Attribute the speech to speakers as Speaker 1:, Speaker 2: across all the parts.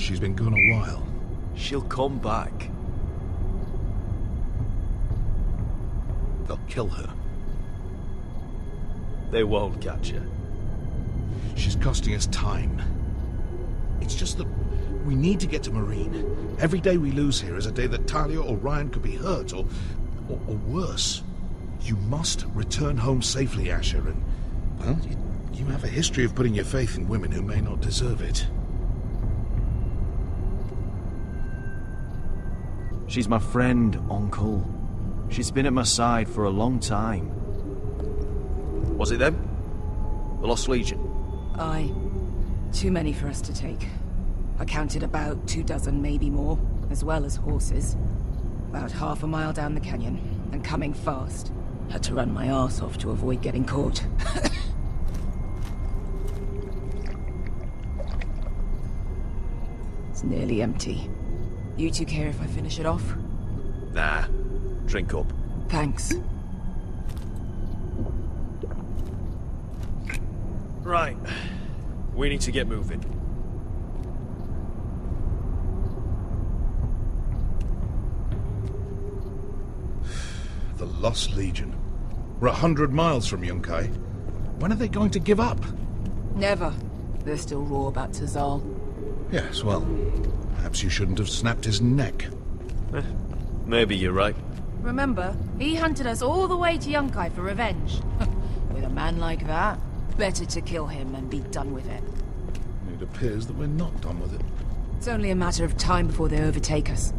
Speaker 1: She's been gone a while.
Speaker 2: She'll come back.
Speaker 1: They'll kill her.
Speaker 2: They won't catch her.
Speaker 1: She's costing us time. It's just that we need to get to Marine. Every day we lose here is a day that Talia or Ryan could be hurt, or worse. You must return home safely, Asher, and, well, you have a history of putting your faith in women who may not deserve it.
Speaker 2: She's my friend, Uncle. She's been at my side for a long time. Was it them? The Lost Legion?
Speaker 3: Aye. Too many for us to take. I counted about 24, maybe more, as well as horses. About half a mile down the canyon, and coming fast. Had to run my arse off to avoid getting caught. It's nearly empty. You two care if I finish it off?
Speaker 2: Nah. Drink up.
Speaker 3: Thanks.
Speaker 2: Right. We need to get moving.
Speaker 1: The Lost Legion. We're 100 miles from Yunkai. When are they going to give up?
Speaker 3: Never. They're still raw about Tazal.
Speaker 1: Yes, well, perhaps you shouldn't have snapped his neck.
Speaker 2: Maybe you're right.
Speaker 3: Remember, he hunted us all the way to Yunkai for revenge. With a man like that, better to kill him and be done with it.
Speaker 1: It appears that we're not done with it.
Speaker 3: It's only a matter of time before they overtake us.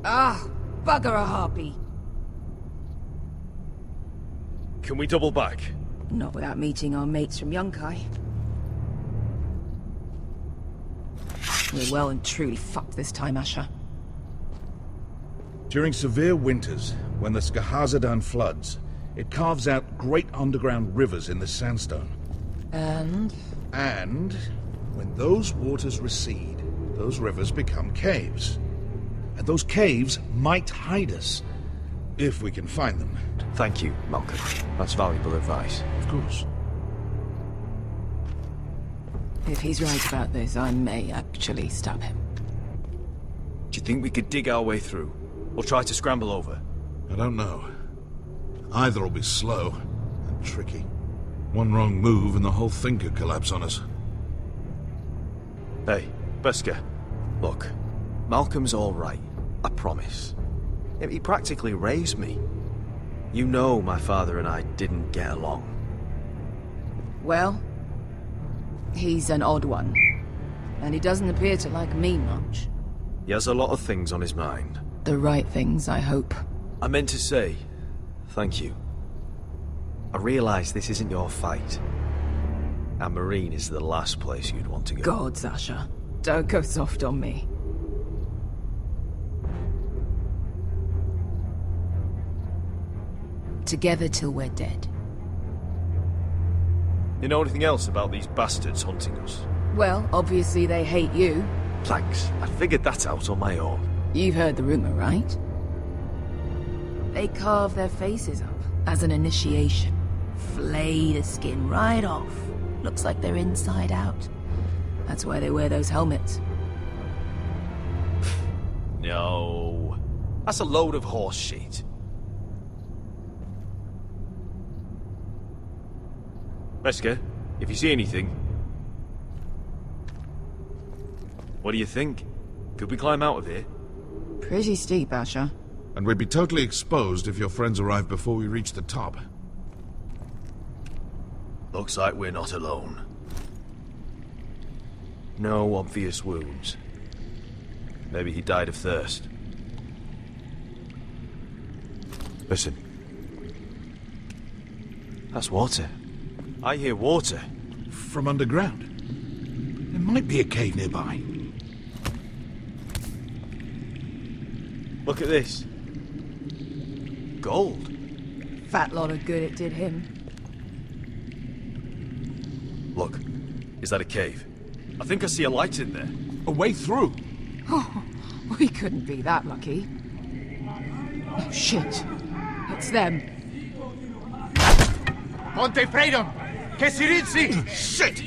Speaker 3: Ah, bugger a harpy.
Speaker 2: Can we double back?
Speaker 3: Not without meeting our mates from Yunkai. We're well and truly fucked this time, Asher.
Speaker 1: During severe winters, when the Skahazadan floods, it carves out great underground rivers in the sandstone.
Speaker 3: And
Speaker 1: when those waters recede, those rivers become caves. And those caves might hide us, if we can find them.
Speaker 2: Thank you, Malcolm. That's valuable advice.
Speaker 1: Of course.
Speaker 3: if he's right about this, I may actually stab him.
Speaker 2: Do you think we could dig our way through? Or try to scramble over?
Speaker 1: I don't know. Either will be slow and tricky. One wrong move and the whole thing could collapse on us.
Speaker 2: Hey, Beska. Look, Malcolm's all right. I promise. He practically raised me. You know my father and I didn't get along.
Speaker 3: Well, he's an odd one. And he doesn't appear to like me much.
Speaker 2: He has a lot of things on his mind.
Speaker 3: The right things, I hope.
Speaker 2: I meant to say, thank you. I realise this isn't your fight. And Marine is the last place you'd want to go.
Speaker 3: God, Sasha. Don't go soft on me. Together till we're dead.
Speaker 2: You know anything else about these bastards hunting us?
Speaker 3: Well, obviously they hate you.
Speaker 2: Thanks. I figured that out on my own.
Speaker 3: You've heard the rumor, right? They carve their faces up as an initiation. Flay the skin right off. Looks like they're inside out. That's why they wear those helmets.
Speaker 2: No. That's a load of horse shit. Beska, if you see anything... What do you think? Could we climb out of here?
Speaker 3: Pretty steep, Asher.
Speaker 1: And we'd be totally exposed if your friends arrive before we reach the top.
Speaker 2: Looks like we're not alone. No obvious wounds. Maybe he died of thirst. Listen. That's water. I hear water.
Speaker 1: From underground. There might be a cave nearby.
Speaker 2: Look at this. Gold.
Speaker 3: Fat lot of good it did him.
Speaker 2: Look. Is that a cave? I think I see a light in there.
Speaker 1: A way through.
Speaker 3: Oh, we couldn't be that lucky. Oh, shit. It's them.
Speaker 4: Ponte freedom! Che si rizzi!
Speaker 1: Shit!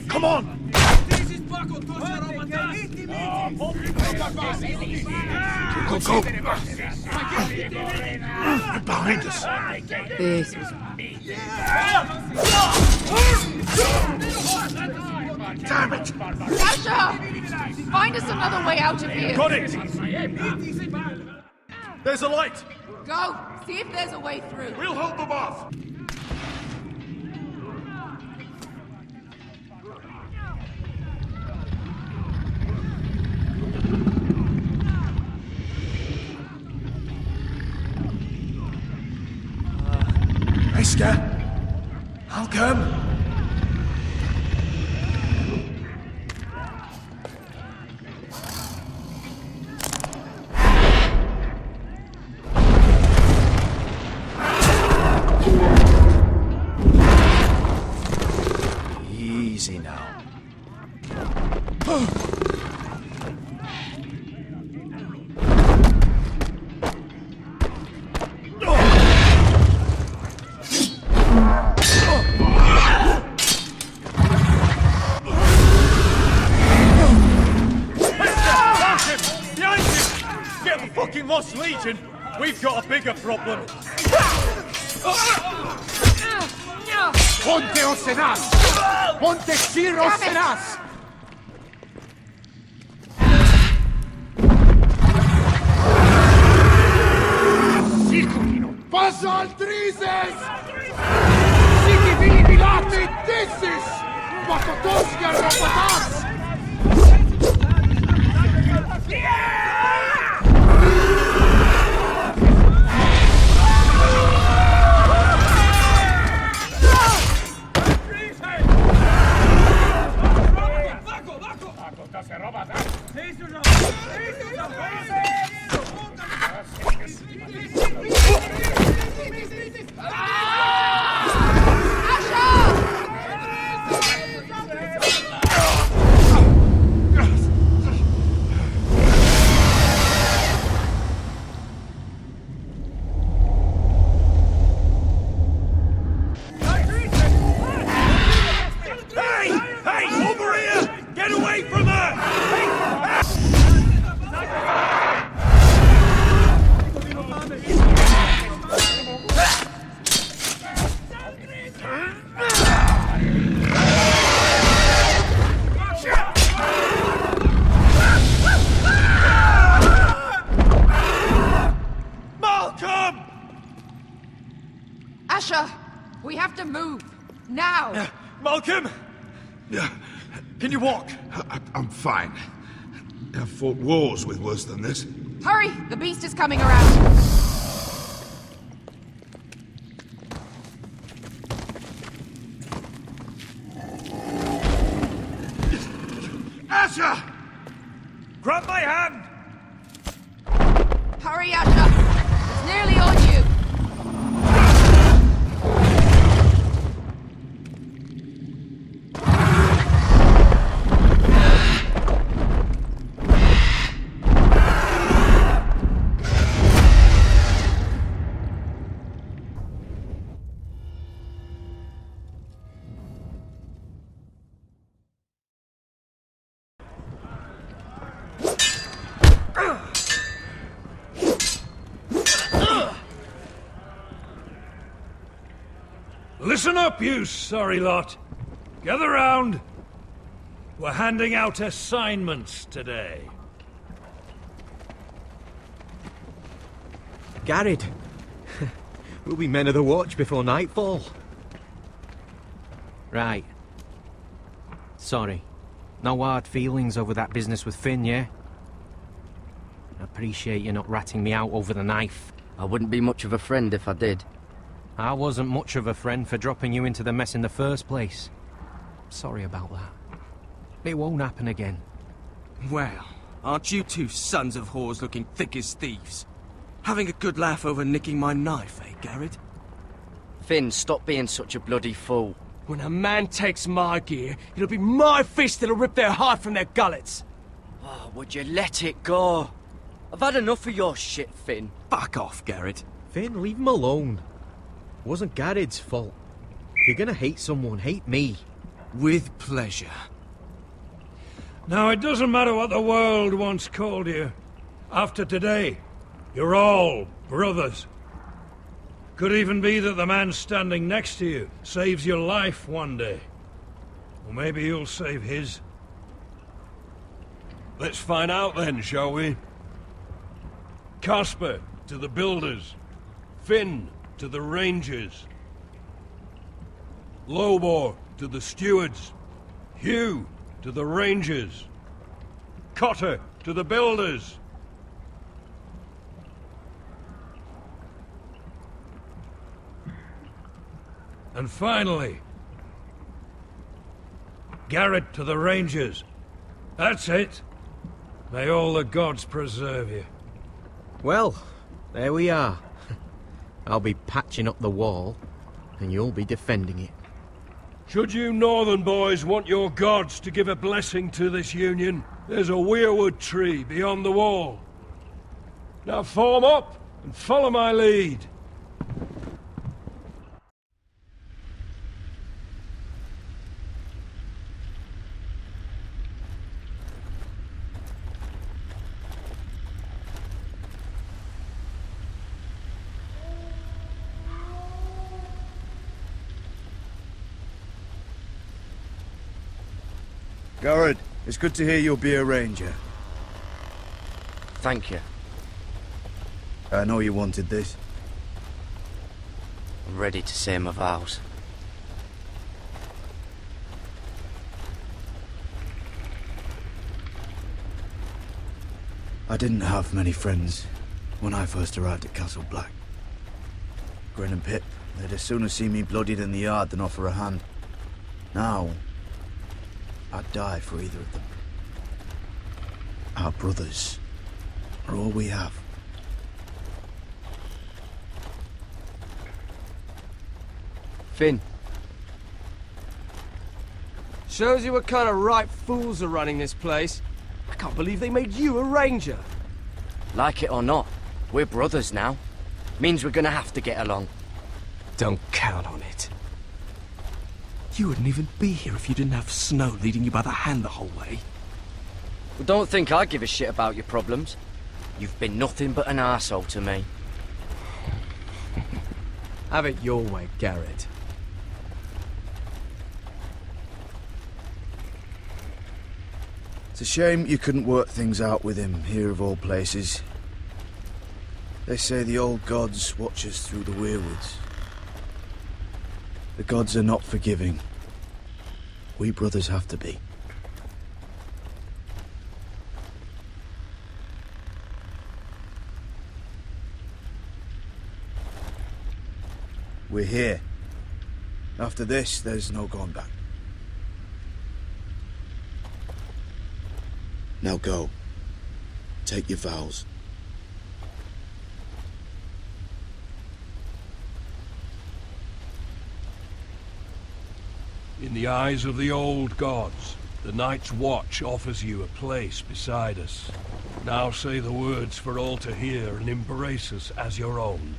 Speaker 1: Come on! Go, go! Right behind us!
Speaker 3: This was...
Speaker 1: Damn it!
Speaker 3: Asher! Find us another way out of here!
Speaker 2: Got it! There's a light!
Speaker 3: Go! See if there's a way through!
Speaker 1: We'll hold them off!
Speaker 2: Mister! Malcolm! Easy now.
Speaker 5: Lost Legion, we've got a bigger problem.
Speaker 4: Ponte Osenas! Ponte Sir Osenas! Circulino! Passa altrises! Siki vili vilati dissis! Vakotoski arropatas!
Speaker 3: We have to move. Now!
Speaker 2: Malcolm! Can you walk?
Speaker 1: I'm fine. I've fought wars with worse than this.
Speaker 3: Hurry! The beast is coming around!
Speaker 1: Asher!
Speaker 5: Grab my hand!
Speaker 3: Hurry, Asher! It's nearly on you!
Speaker 5: Listen up, you sorry lot. Gather round. We're handing out assignments today.
Speaker 2: Garrett. We'll be men of the watch before nightfall. Right. Sorry. No hard feelings over that business with Finn, yeah? I appreciate you not ratting me out over the knife.
Speaker 6: I wouldn't be much of a friend if I did.
Speaker 2: I wasn't much of a friend for dropping you into the mess in the first place. Sorry about that. It won't happen again.
Speaker 7: Well, aren't you two sons of whores looking thick as thieves? Having a good laugh over nicking my knife, eh, Garrett?
Speaker 6: Finn, stop being such a bloody fool.
Speaker 7: When a man takes my gear, it'll be my fist that'll rip their heart from their gullets.
Speaker 6: Oh, would you let it go? I've had enough of your shit, Finn.
Speaker 7: Fuck off, Garrett.
Speaker 8: Finn, leave him alone. It wasn't Garrett's fault. If you're gonna hate someone, hate me.
Speaker 7: With pleasure.
Speaker 5: Now, it doesn't matter what the world once called you. After today, you're all brothers. Could even be that the man standing next to you saves your life one day. Or maybe you'll save his. Let's find out then, shall we? Casper to the builders. Finn to the rangers. Lobor to the stewards. Hugh to the rangers. Cotter to the builders. And finally, Garrett to the rangers. That's it. May all the gods preserve you.
Speaker 8: Well, there we are. I'll be patching up the wall, and you'll be defending it.
Speaker 5: Should you northern boys want your gods to give a blessing to this union, there's a weirwood tree beyond the wall. Now form up and follow my lead.
Speaker 9: Garrett, it's good to hear you'll be a ranger.
Speaker 6: Thank you.
Speaker 9: I know you wanted this.
Speaker 6: I'm ready to say my vows.
Speaker 9: I didn't have many friends when I first arrived at Castle Black. Grin and Pip, they'd as sooner see me bloodied in the yard than offer a hand. Now, I'd die for either of them. Our brothers are all we have.
Speaker 6: Finn.
Speaker 7: Shows you what kind of ripe fools are running this place. I can't believe they made you a ranger.
Speaker 6: Like it or not, we're brothers now. Means we're gonna have to get along.
Speaker 7: Don't count on it. You wouldn't even be here if you didn't have Snow leading you by the hand the whole way.
Speaker 6: Well, don't think I give a shit about your problems. You've been nothing but an arsehole to me.
Speaker 8: Have it your way, Garrett.
Speaker 9: It's a shame you couldn't work things out with him here of all places. They say the old gods watch us through the weirwoods. The gods are not forgiving. We brothers have to be. We're here. After this, there's no going back. Now go. Take your vows.
Speaker 5: In the eyes of the old gods, the Night's Watch offers you a place beside us. Now say the words for all to hear and embrace us as your own.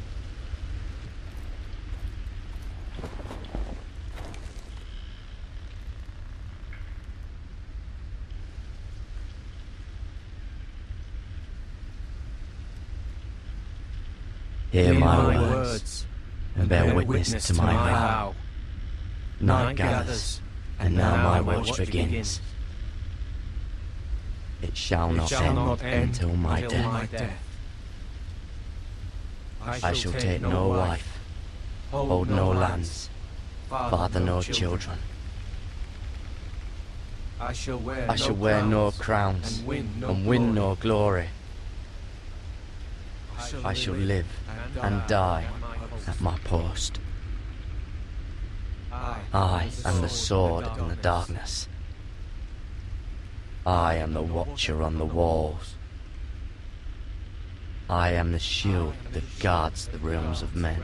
Speaker 6: Hear my words, and bear witness to my vow. Night gathers, and now my watch begins. It shall not end until my death. I shall take no wife, hold no lands, father no children. I shall wear no crowns, and win no glory. I shall live and die at my post. I am the sword in the darkness. I am the watcher on the walls. I am the shield that guards the realms of men.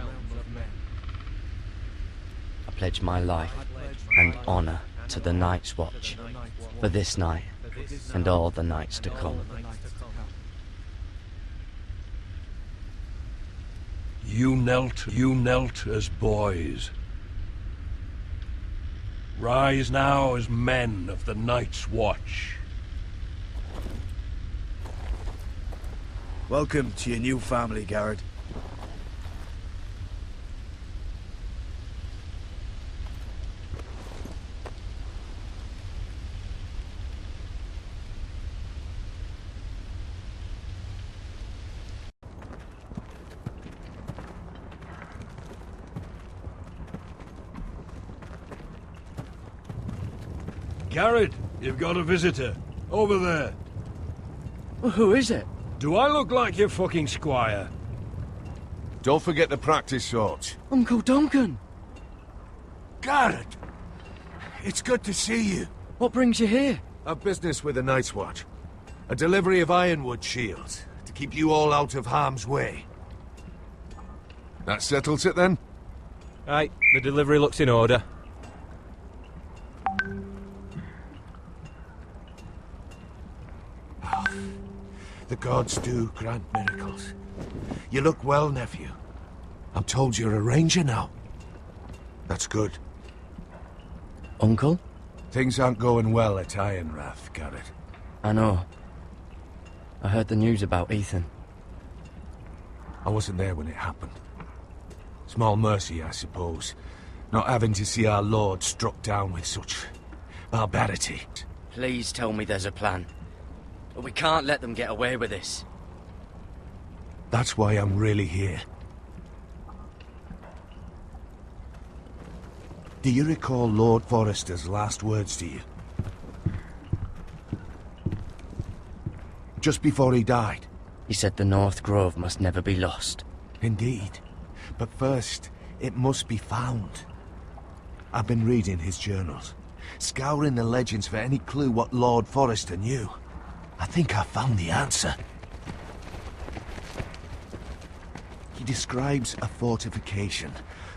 Speaker 6: I pledge my life and honor to the Night's Watch for this night and all the nights to come.
Speaker 5: You knelt as boys. Rise now as men of the Night's Watch.
Speaker 9: Welcome to your new family, Garrett.
Speaker 5: Garrett, you've got a visitor. Over there.
Speaker 8: Well, who is it?
Speaker 5: Do I look like your fucking squire?
Speaker 10: Don't forget the practice swords.
Speaker 8: Uncle Duncan!
Speaker 10: Garrett! It's good to see you.
Speaker 8: What brings you here?
Speaker 10: A business with the Night's Watch. A delivery of ironwood shields, to keep you all out of harm's way. That settles it then?
Speaker 11: Aye, the delivery looks in order.
Speaker 10: The gods do grant miracles. You look well, nephew. I'm told you're a ranger now. That's good.
Speaker 8: Uncle?
Speaker 10: Things aren't going well at Ironrath, Garrett.
Speaker 8: I know. I heard the news about Ethan.
Speaker 10: I wasn't there when it happened. Small mercy, I suppose. Not having to see our lord struck down with such barbarity.
Speaker 8: Please tell me there's a plan. We can't let them get away with this.
Speaker 10: That's why I'm really here. Do you recall Lord Forrester's last words to you? Just before he died?
Speaker 8: He said the North Grove must never be lost.
Speaker 10: Indeed. But first, it must be found. I've been reading his journals, scouring the legends for any clue what Lord Forrester knew. I think I found the answer. He describes a fortification,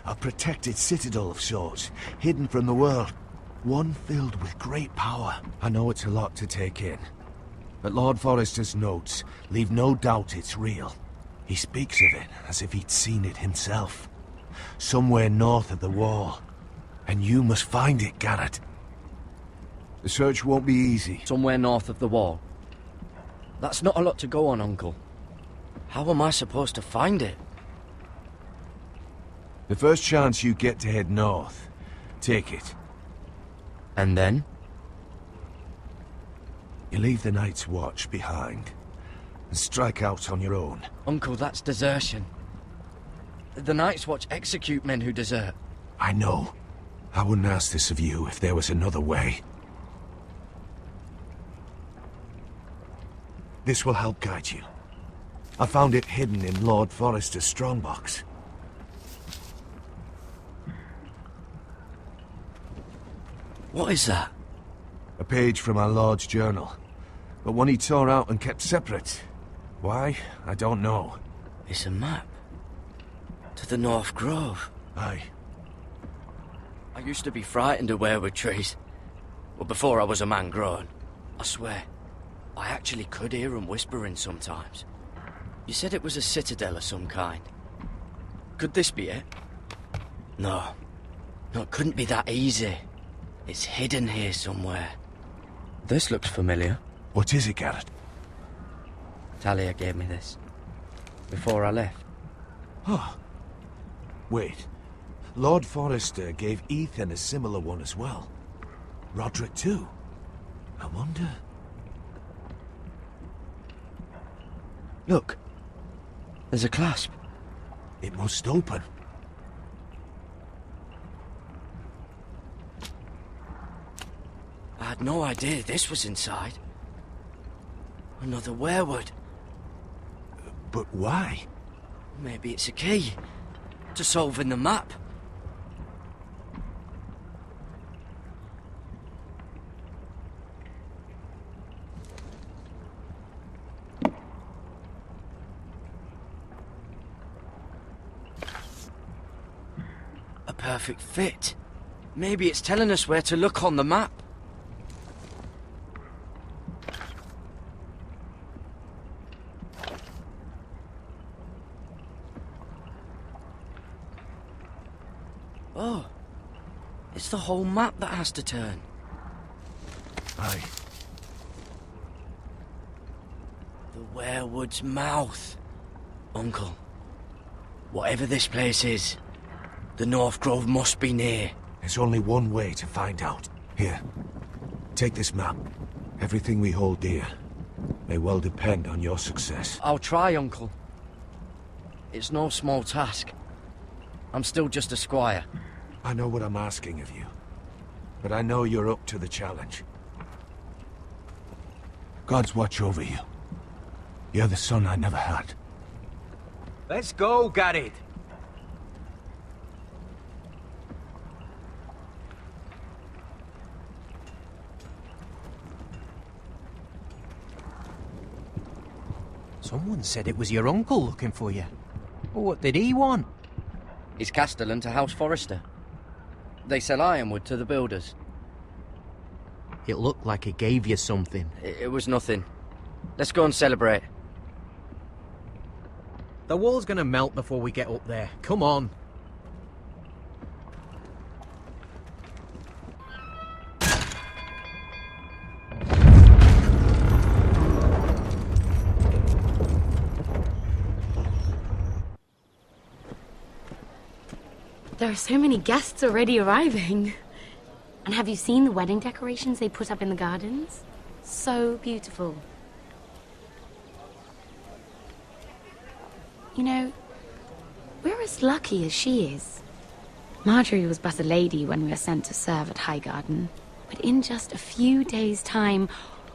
Speaker 10: a protected citadel of sorts, hidden from the world. One filled with great power. I know it's a lot to take in, but Lord Forrester's notes leave no doubt it's real. He speaks of it as if he'd seen it himself. Somewhere north of the wall. And you must find it, Garrett. The search won't be easy.
Speaker 8: Somewhere north of the wall? That's not a lot to go on, Uncle. How am I supposed to find it?
Speaker 10: The first chance you get to head north, take it.
Speaker 8: And then?
Speaker 10: You leave the Night's Watch behind, and strike out on your own.
Speaker 8: Uncle, that's desertion. The Night's Watch execute men who desert.
Speaker 10: I know. I wouldn't ask this of you if there was another way. This will help guide you. I found it hidden in Lord Forrester's strongbox.
Speaker 8: What is that?
Speaker 10: A page from our Lord's journal, but one he tore out and kept separate. Why? I don't know.
Speaker 8: It's a map. To the North Grove.
Speaker 10: Aye.
Speaker 8: I used to be frightened of weirwood trees. Well, before I was a man grown. I swear. I actually could hear them whispering sometimes. You said it was a citadel of some kind. Could this be it? No. No, it couldn't be that easy. It's hidden here somewhere. This looks familiar.
Speaker 10: What is it, Garrett?
Speaker 8: Talia gave me this. Before I left.
Speaker 10: Oh. Wait. Lord Forrester gave Ethan a similar one as well. Roderick too. I wonder...
Speaker 8: Look. There's a clasp.
Speaker 10: It must open.
Speaker 8: I had no idea this was inside. Another weirwood.
Speaker 10: But why?
Speaker 8: Maybe it's a key. To solving the map. A perfect fit. Maybe it's telling us where to look on the map. Oh, it's the whole map that has to turn.
Speaker 10: Aye.
Speaker 8: The Werewood's mouth. Uncle, whatever this place is, the North Grove must be near.
Speaker 10: There's only one way to find out. Here, take this map. Everything we hold dear may well depend on your success.
Speaker 8: I'll try, Uncle. It's no small task. I'm still just a squire.
Speaker 10: I know what I'm asking of you, but I know you're up to the challenge. God's watch over you. You're the son I never had.
Speaker 11: Let's go, Garrett.
Speaker 12: Someone said it was your uncle looking for you. What did he want?
Speaker 8: He's castellan to House Forrester. They sell ironwood to the builders.
Speaker 12: It looked like he gave you something.
Speaker 8: It was nothing. Let's go and celebrate.
Speaker 12: The wall's gonna melt before we get up there. Come on.
Speaker 13: There are so many guests already arriving. And have you seen the wedding decorations they put up in the gardens? So beautiful. You know, we're as lucky as she is. Marjorie was but a lady when we were sent to serve at Highgarden. But in just a few days' time,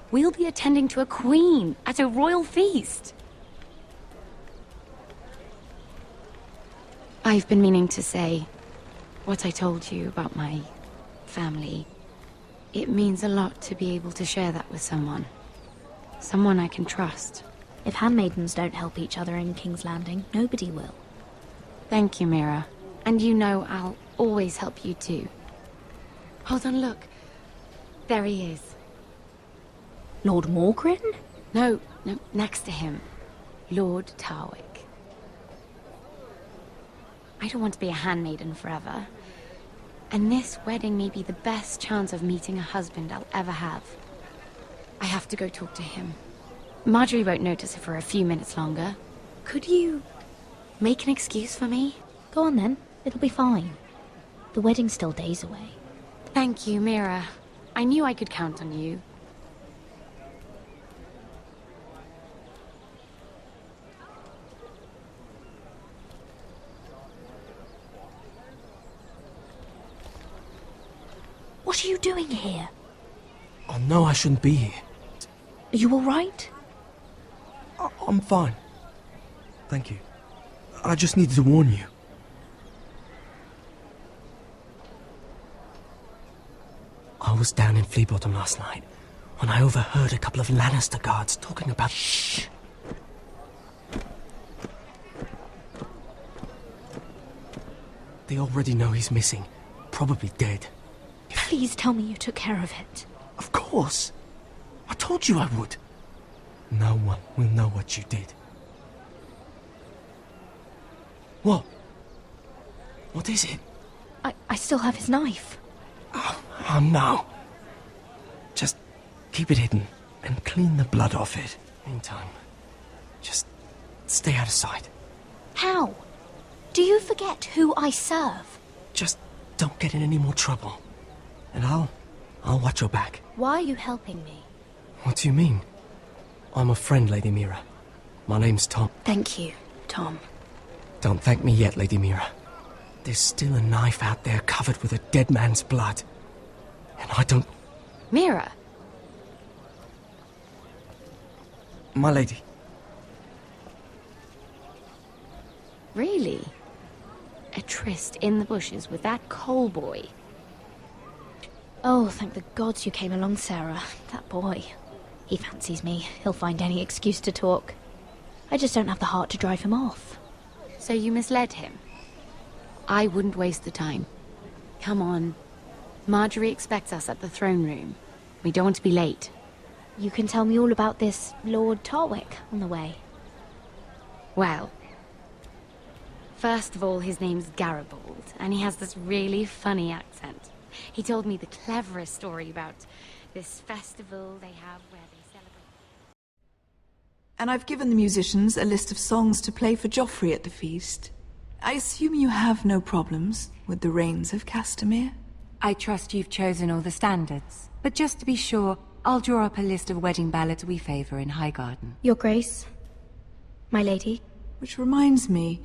Speaker 13: we'll be attending to a queen at a royal feast. I've been meaning to say what I told you about my family. It means a lot to be able to share that with someone. Someone I can trust.
Speaker 14: If handmaidens don't help each other in King's Landing, nobody will.
Speaker 13: Thank you, Mira. And you know I'll always help you too. Hold on, look. There he is.
Speaker 14: Lord Morgrin?
Speaker 13: No, next to him. Lord Tarwick. I don't want to be a handmaiden forever. And this wedding may be the best chance of meeting a husband I'll ever have. I have to go talk to him. Marjorie won't notice it for a few minutes longer. Could you make an excuse for me?
Speaker 14: Go on then. It'll be fine. The wedding's still days away.
Speaker 13: Thank you, Mira. I knew I could count on you.
Speaker 14: What are you doing here?
Speaker 7: I know I shouldn't be here.
Speaker 14: Are you all right?
Speaker 7: I'm fine. Thank you. I just needed to warn you. I was down in Flea Bottom last night when I overheard a couple of Lannister guards talking about... Shh! They already know he's missing. Probably dead.
Speaker 14: Please tell me you took care of it.
Speaker 7: Of course. I told you I would. No one will know what you did. What? What is it?
Speaker 14: I still have his knife.
Speaker 7: Oh, no. Just keep it hidden and clean the blood off it. Meantime, just stay out of sight.
Speaker 14: How? Do you forget who I serve?
Speaker 7: Just don't get in any more trouble. And I'll watch your back.
Speaker 14: Why are you helping me?
Speaker 7: What do you mean? I'm a friend, Lady Mira. My name's Tom.
Speaker 14: Thank you, Tom.
Speaker 7: Don't thank me yet, Lady Mira. There's still a knife out there covered with a dead man's blood. And I don't...
Speaker 13: Mira!
Speaker 7: My lady.
Speaker 13: Really? A tryst in the bushes with that coal boy?
Speaker 14: Oh, thank the gods you came along, Sarah. That boy. He fancies me. He'll find any excuse to talk. I just don't have the heart to drive him off.
Speaker 13: So you misled him? I wouldn't waste the time. Come on. Marjorie expects us at the throne room. We don't want to be late.
Speaker 14: You can tell me all about this Lord Tarwick on the way.
Speaker 13: Well, First of all, his name's Garibaldi, and he has this really funny accent. He told me the cleverest story about this festival they have where they celebrate...
Speaker 15: And I've given the musicians a list of songs to play for Joffrey at the feast. I assume you have no problems with the Rains of Castamere?
Speaker 3: I trust you've chosen all the standards. But just to be sure, I'll draw up a list of wedding ballads we favor in Highgarden.
Speaker 14: Your Grace, my lady.
Speaker 15: Which reminds me,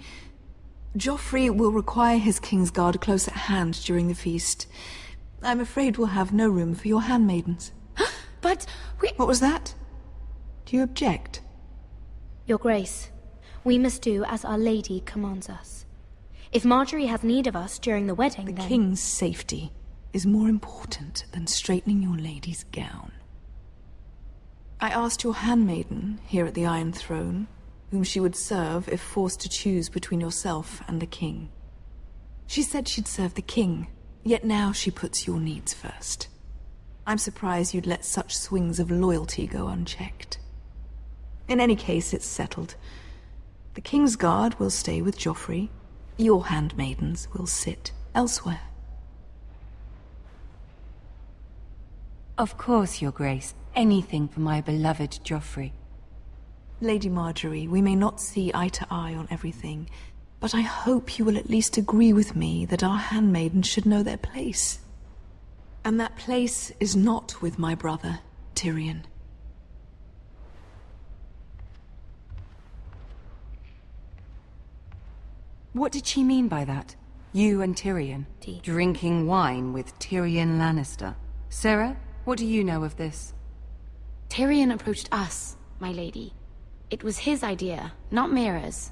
Speaker 15: Joffrey will require his Kingsguard close at hand during the feast. I'm afraid we'll have no room for your handmaidens.
Speaker 14: But we...
Speaker 15: What was that? Do you object?
Speaker 14: Your Grace, we must do as Our Lady commands us. If Marjorie has need of us during the wedding,
Speaker 15: The King's safety is more important than straightening your lady's gown. I asked your handmaiden here at the Iron Throne whom she would serve if forced to choose between yourself and the King. She said she'd serve the King, yet now she puts your needs first. I'm surprised you'd let such swings of loyalty go unchecked. In any case, it's settled. The Kingsguard will stay with Joffrey. Your handmaidens will sit elsewhere.
Speaker 3: Of course, Your Grace. Anything for my beloved Joffrey.
Speaker 15: Lady Marjorie, we may not see eye to eye on everything, but I hope you will at least agree with me that our handmaidens should know their place. And that place is not with my brother, Tyrion.
Speaker 3: What did she mean by that? You and Tyrion? Drinking wine with Tyrion Lannister. Sarah, what do you know of this?
Speaker 13: Tyrion approached us, my lady. It was his idea, not Mira's.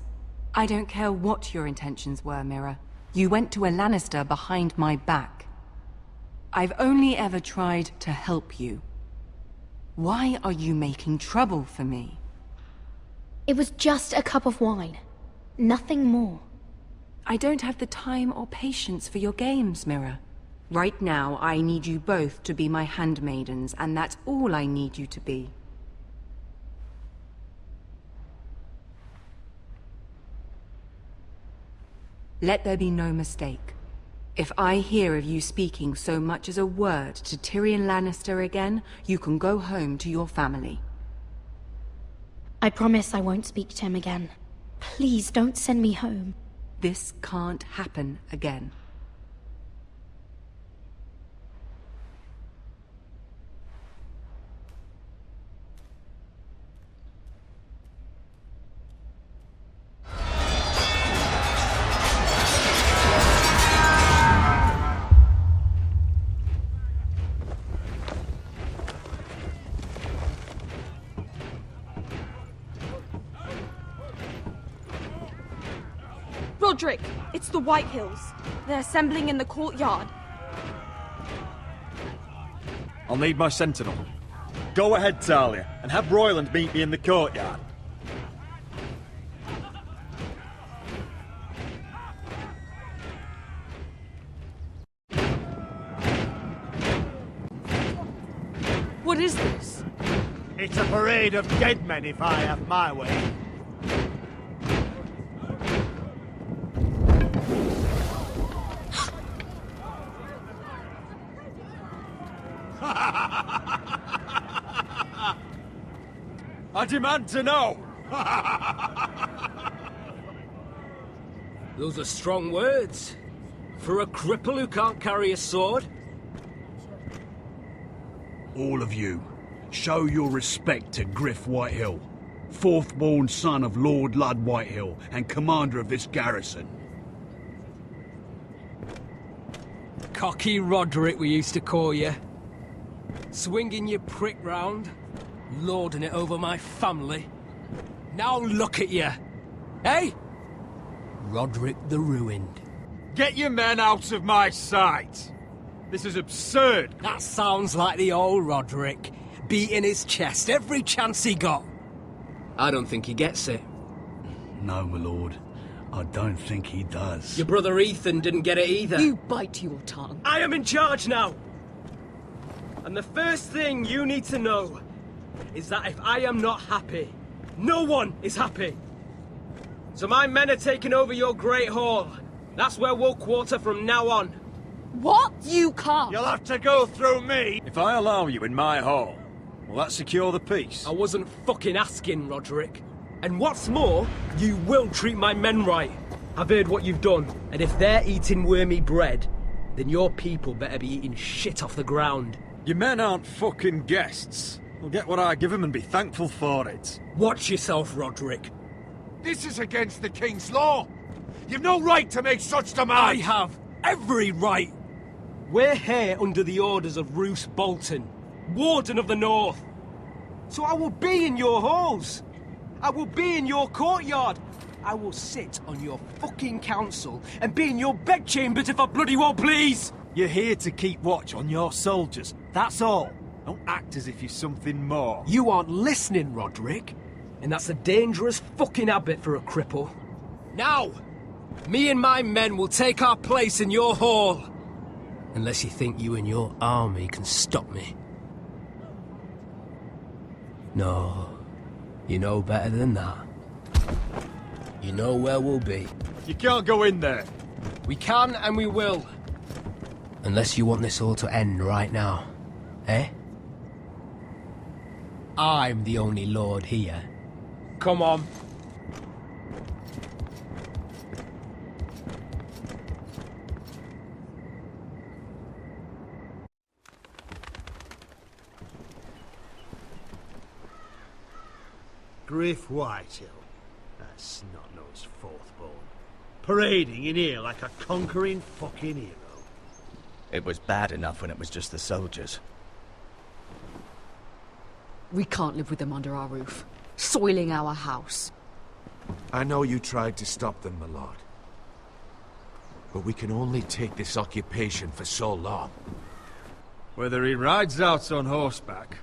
Speaker 3: I don't care what your intentions were, Mira. You went to a Lannister behind my back. I've only ever tried to help you. Why are you making trouble for me?
Speaker 14: It was just a cup of wine. Nothing more.
Speaker 3: I don't have the time or patience for your games, Mira. Right now, I need you both to be my handmaidens, and that's all I need you to be. Let there be no mistake. If I hear of you speaking so much as a word to Tyrion Lannister again, you can go home to your family.
Speaker 14: I promise I won't speak to him again. Please don't send me home.
Speaker 3: This can't happen again.
Speaker 16: Roderick, it's the White Hills. They're assembling in the courtyard.
Speaker 17: I'll need my sentinel. Go ahead, Talia, and have Royland meet me in the courtyard.
Speaker 16: What is this?
Speaker 4: It's a parade of dead men if I have my way.
Speaker 17: I demand to know!
Speaker 18: Those are strong words. For a cripple who can't carry a sword?
Speaker 19: All of you, show your respect to Griff Whitehill, fourth-born son of Lord Ludd Whitehill and commander of this garrison.
Speaker 18: Cocky Roderick, we used to call you. Swinging your prick round, lording it over my family. Now look at you! Hey? Roderick the Ruined.
Speaker 17: Get your men out of my sight! This is absurd!
Speaker 18: That sounds like the old Roderick, beating his chest every chance he got. I don't think he gets it.
Speaker 19: No, my lord. I don't think he does.
Speaker 18: Your brother Ethan didn't get it either.
Speaker 16: You bite your tongue.
Speaker 18: I am in charge now! And the first thing you need to know is that if I am not happy, no one is happy. So my men are taking over your Great Hall. That's where we'll quarter from now on.
Speaker 16: What? You can't!
Speaker 17: You'll have to go through me! If I allow you in my hall, will that secure the peace?
Speaker 18: I wasn't fucking asking, Roderick. And what's more, you will treat my men right. I've heard what you've done, and if they're eating wormy bread, then your people better be eating shit off the ground.
Speaker 17: Your men aren't fucking guests. They'll get what I give them and be thankful for it.
Speaker 18: Watch yourself, Roderick.
Speaker 4: This is against the King's law. You've no right to make such demands.
Speaker 18: I have every right. We're here under the orders of Roose Bolton, Warden of the North. So I will be in your halls. I will be in your courtyard. I will sit on your fucking council and be in your bedchambers if I bloody well please.
Speaker 17: You're here to keep watch on your soldiers. That's all. Don't act as if you're something more.
Speaker 18: You aren't listening, Roderick. And that's a dangerous fucking habit for a cripple. Now, me and my men will take our place in your hall. Unless you think you and your army can stop me. No, you know better than that. You know where we'll be.
Speaker 17: You can't go in there.
Speaker 18: We can and we will. Unless you want this all to end right now. Eh? I'm the only lord here. Come on.
Speaker 1: Griff Whitehill. That snot-nosed fourth-born. Parading in here like a conquering fucking hero.
Speaker 9: It was bad enough when it was just the soldiers.
Speaker 20: We can't live with them under our roof, soiling our house.
Speaker 10: I know you tried to stop them, my lord. But we can only take this occupation for so long.
Speaker 17: Whether he rides out on horseback,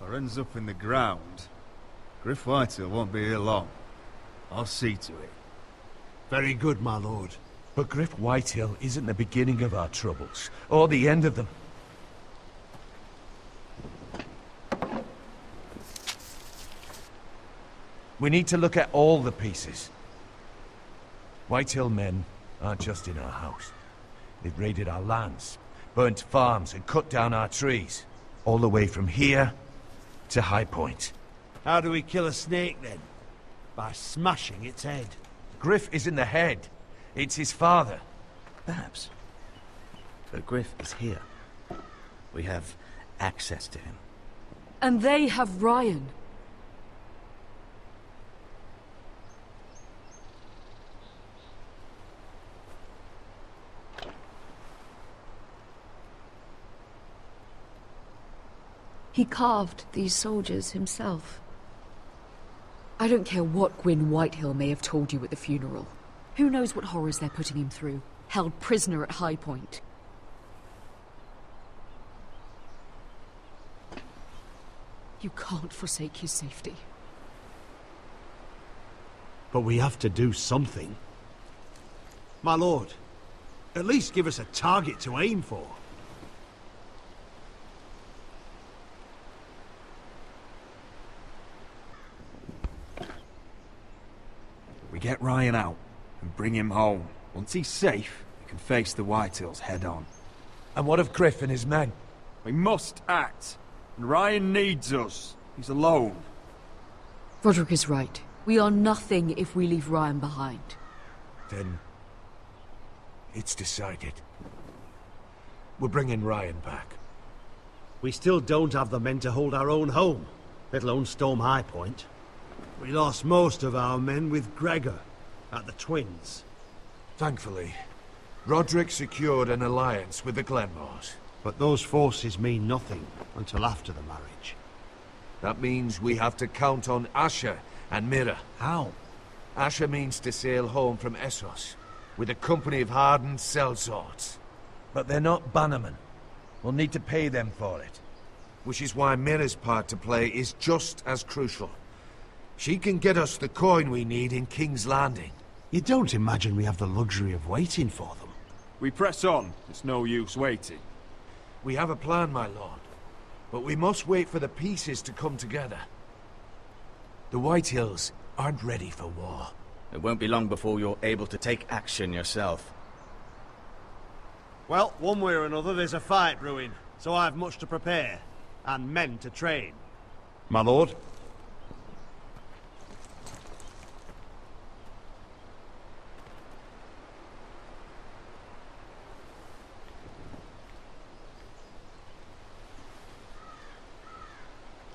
Speaker 17: or ends up in the ground, Griff Whitehill won't be here long. I'll see to it.
Speaker 1: Very good, my lord.
Speaker 10: But Griff Whitehill isn't the beginning of our troubles, or the end of them. We need to look at all the pieces. Whitehill men aren't just in our house. They've raided our lands, burnt farms and cut down our trees. All the way from here to High Point.
Speaker 1: How do we kill a snake, then? By smashing its head.
Speaker 10: Griff isn't the head. It's his father.
Speaker 9: Perhaps. But Griff is here. We have access to him.
Speaker 20: And they have Ryan. He carved these soldiers himself. I don't care what Gwyn Whitehill may have told you at the funeral. Who knows what horrors they're putting him through, held prisoner at High Point. You can't forsake his safety.
Speaker 1: But we have to do something. My lord, at least give us a target to aim for.
Speaker 17: We get Ryan out and bring him home. Once he's safe, we can face the Whitehills head on.
Speaker 10: And what of Griff and his men?
Speaker 17: We must act. And Ryan needs us. He's alone.
Speaker 20: Roderick is right. We are nothing if we leave Ryan behind.
Speaker 10: Then it's decided. We're bringing Ryan back.
Speaker 1: We still don't have the men to hold our own home, let alone storm High Point. We lost most of our men with Gregor at the Twins.
Speaker 10: Thankfully, Roderick secured an alliance with the Glenmores.
Speaker 1: But those forces mean nothing until after the marriage.
Speaker 10: That means we have to count on Asher and Mira.
Speaker 1: How?
Speaker 10: Asher means to sail home from Essos with a company of hardened sellswords. But they're not bannermen. We'll need to pay them for it. Which is why Mira's part to play is just as crucial. She can get us the coin we need in King's Landing.
Speaker 1: You don't imagine we have the luxury of waiting for them?
Speaker 17: We press on. It's no use waiting.
Speaker 10: We have a plan, my lord. But we must wait for the pieces to come together. The Whitehills aren't ready for war.
Speaker 9: It won't be long before you're able to take action yourself.
Speaker 21: Well, one way or another, there's a fight brewing, so I've much to prepare, and men to train.
Speaker 4: My lord?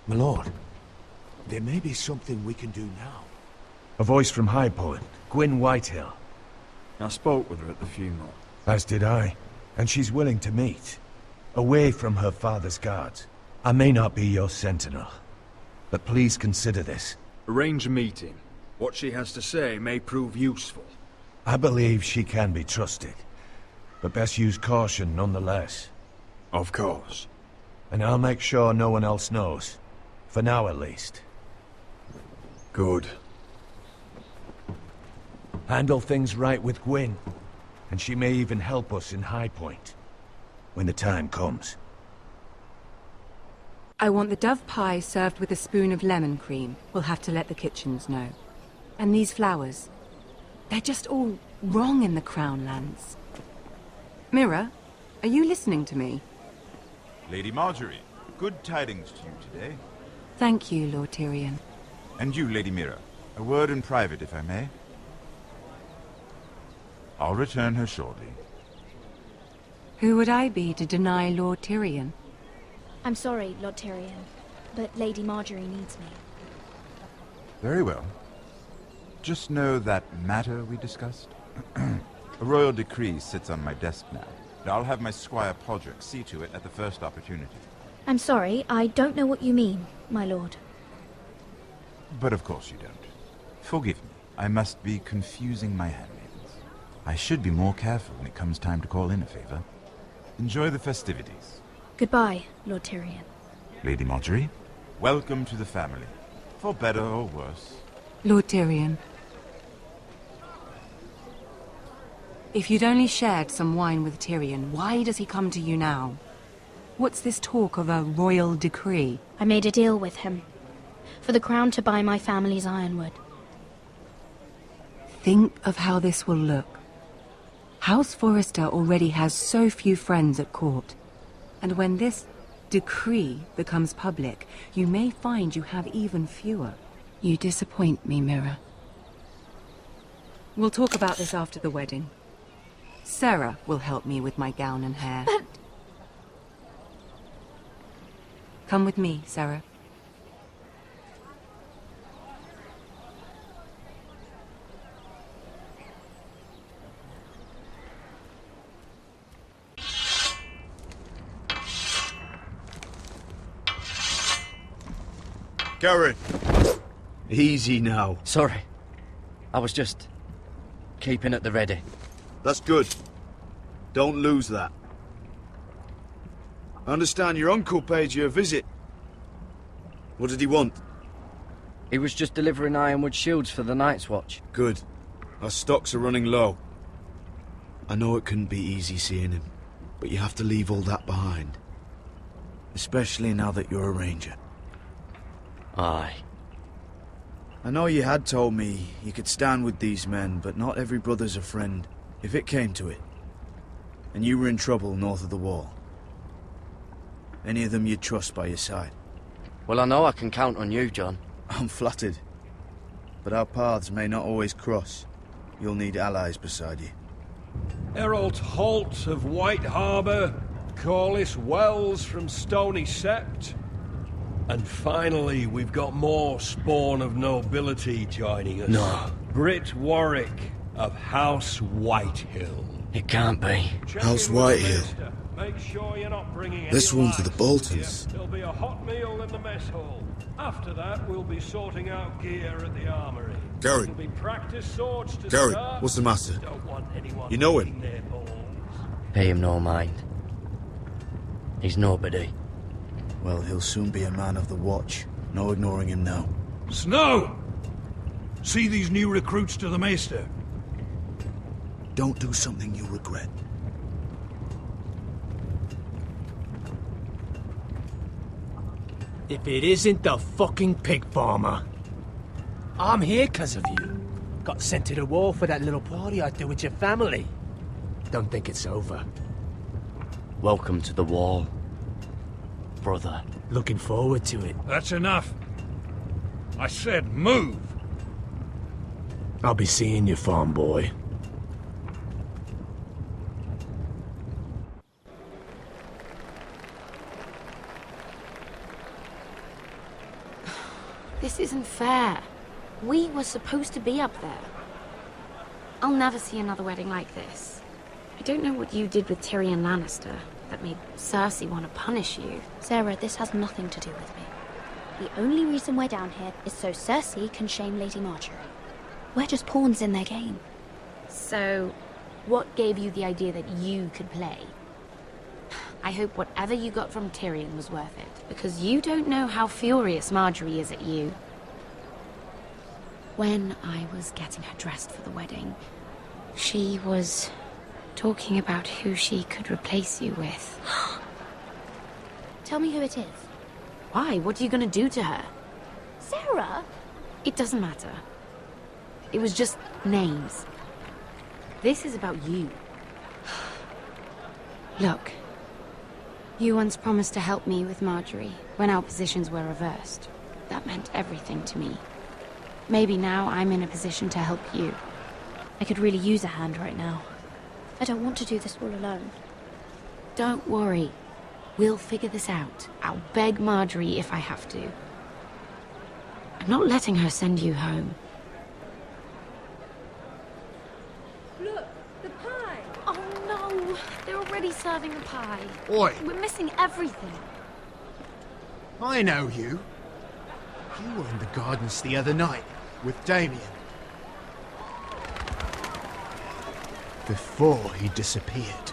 Speaker 10: My lord, there may be something we can do now.
Speaker 1: A voice from High Point, Gwyn Whitehill.
Speaker 17: I spoke with her at the funeral.
Speaker 1: As did I. And she's willing to meet. Away from her father's guards. I may not be your sentinel, but please consider this.
Speaker 17: Arrange a meeting. What she has to say may prove useful.
Speaker 1: I believe she can be trusted, but best use caution nonetheless.
Speaker 17: Of course.
Speaker 1: And I'll make sure no one else knows. For now, at least.
Speaker 17: Good.
Speaker 1: Handle things right with Gwyn, and she may even help us in High Point, when the time comes.
Speaker 3: I want the dove pie served with a spoon of lemon cream. We'll have to let the kitchens know. And these flowers. They're just all wrong in the Crown lands. Mira, are you listening to me?
Speaker 22: Lady Marjorie, good tidings to you today.
Speaker 3: Thank you, Lord Tyrion.
Speaker 22: And you, Lady Mira. A word in private, if I may. I'll return her shortly.
Speaker 3: Who would I be to deny Lord Tyrion?
Speaker 14: I'm sorry, Lord Tyrion, but Lady Marjorie needs me.
Speaker 22: Very well. Just know that matter we discussed? A royal decree sits on my desk now. And I'll have my Squire Podrick see to it at the first opportunity.
Speaker 14: I'm sorry, I don't know what you mean, my lord.
Speaker 22: But of course you don't. Forgive me. I must be confusing my handmaidens. I should be more careful when it comes time to call in a favor. Enjoy the festivities.
Speaker 14: Goodbye, Lord Tyrion.
Speaker 22: Lady Marjorie, welcome to the family. For better or worse.
Speaker 3: Lord Tyrion. If you'd only shared some wine with Tyrion, why does he come to you now? What's this talk of a royal decree?
Speaker 14: I made a deal with him. For the crown to buy my family's ironwood.
Speaker 3: Think of how this will look. House Forrester already has so few friends at court. And when this decree becomes public, you may find you have even fewer. You disappoint me, Mira. We'll talk about this after the wedding. Sarah will help me with my gown and hair.
Speaker 14: But...
Speaker 3: Come with me, Sarah.
Speaker 9: Garrett! Easy now.
Speaker 8: Sorry. I was just... keeping at the ready.
Speaker 9: That's good. Don't lose that. I understand your uncle paid you a visit. What did he want?
Speaker 8: He was just delivering ironwood shields for the Night's Watch.
Speaker 9: Good. Our stocks are running low. I know it couldn't be easy seeing him, but you have to leave all that behind. Especially now that you're a ranger.
Speaker 8: Aye.
Speaker 9: I know you had told me you could stand with these men, but not every brother's a friend, if it came to it. And you were in trouble north of the wall. Any of them you'd trust by your side?
Speaker 8: Well, I know I can count on you, John.
Speaker 9: I'm flattered. But our paths may not always cross. You'll need allies beside you.
Speaker 5: Errol Holt of White Harbour, Corliss Wells from Stony Sept. And finally, we've got more spawn of nobility joining us.
Speaker 8: No.
Speaker 5: Britt Warwick of House Whitehill.
Speaker 8: It can't be.
Speaker 9: House Whitehill.
Speaker 5: Make sure you're not bringing any
Speaker 9: This one's to the
Speaker 5: lights.
Speaker 9: Boltons.
Speaker 5: There'll be a hot meal in the mess hall. After that, we'll be sorting out gear at the armory.
Speaker 9: Garrett.
Speaker 5: There'll be practice swords to
Speaker 9: Garrett,
Speaker 5: start.
Speaker 9: what's the matter?
Speaker 5: Don't want anyone
Speaker 9: You know
Speaker 5: eating
Speaker 9: him?
Speaker 5: their balls.
Speaker 8: Pay him no mind. He's nobody.
Speaker 9: Well, he'll soon be a man of the watch. No ignoring him now.
Speaker 5: Snow! See these new recruits to the Maester.
Speaker 9: Don't do something you'll regret.
Speaker 7: If it isn't the fucking pig farmer. I'm here 'cause of you. Got sent to the war for that little party I threw with your family. Don't think it's over.
Speaker 8: Welcome to the wall, brother.
Speaker 7: Looking forward to it.
Speaker 5: That's enough. I said move.
Speaker 7: I'll be seeing you, farm boy.
Speaker 13: This isn't fair. We were supposed to be up there. I'll never see another wedding like this. I don't know what you did with Tyrion Lannister that made Cersei want to punish you.
Speaker 14: Sarah, this has nothing to do with me. The only reason we're down here is so Cersei can shame Lady Marjorie. We're just pawns in their game.
Speaker 13: So, what gave you the idea that you could play? I hope whatever you got from Tyrion was worth it, because you don't know how furious Marjorie is at you. When I was getting her dressed for the wedding, she was talking about who she could replace you with.
Speaker 14: Tell me who it is.
Speaker 13: Why? What are you gonna do to her?
Speaker 14: Sarah?
Speaker 13: It doesn't matter. It was just names. This is about you. Look, you once promised to help me with Marjorie when our positions were reversed. That meant everything to me. Maybe now I'm in a position to help you.
Speaker 14: I could really use a hand right now. I don't want to do this all alone.
Speaker 13: Don't worry. We'll figure this out. I'll beg Marjorie if I have to. I'm not letting her send you home.
Speaker 16: Look, the pie!
Speaker 13: Oh no! They're already serving the pie.
Speaker 4: Oi!
Speaker 13: We're missing everything.
Speaker 4: I know you. You were in the gardens the other night with Damien. Before he disappeared.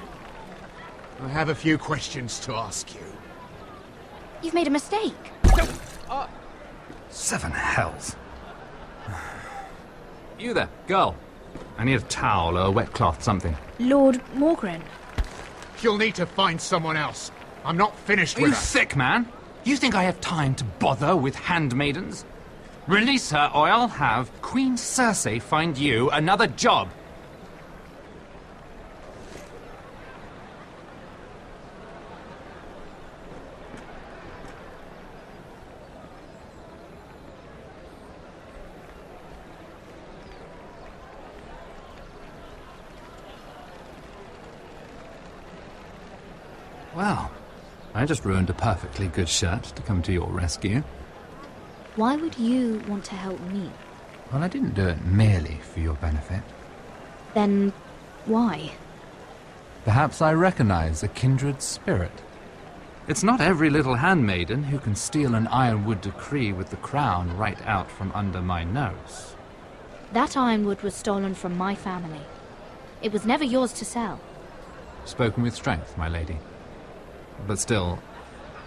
Speaker 4: I have a few questions to ask you.
Speaker 14: You've made a mistake.
Speaker 2: Seven hells. You there, girl. I need a towel or a wet cloth, something.
Speaker 16: Lord Morgren.
Speaker 4: You'll need to find someone else. I'm not finished
Speaker 2: Are
Speaker 4: with
Speaker 2: you
Speaker 4: her.
Speaker 2: sick, man? You think I have time to bother with handmaidens? Release her, or I'll have Queen Cersei find you another job. Well, I just ruined a perfectly good shirt to come to your rescue.
Speaker 14: Why would you want to help me?
Speaker 2: Well, I didn't do it merely for your benefit.
Speaker 14: Then, why?
Speaker 2: Perhaps I recognize a kindred spirit. It's not every little handmaiden who can steal an ironwood decree with the crown right out from under my nose.
Speaker 14: That ironwood was stolen from my family. It was never yours to sell.
Speaker 2: Spoken with strength, my lady. But still,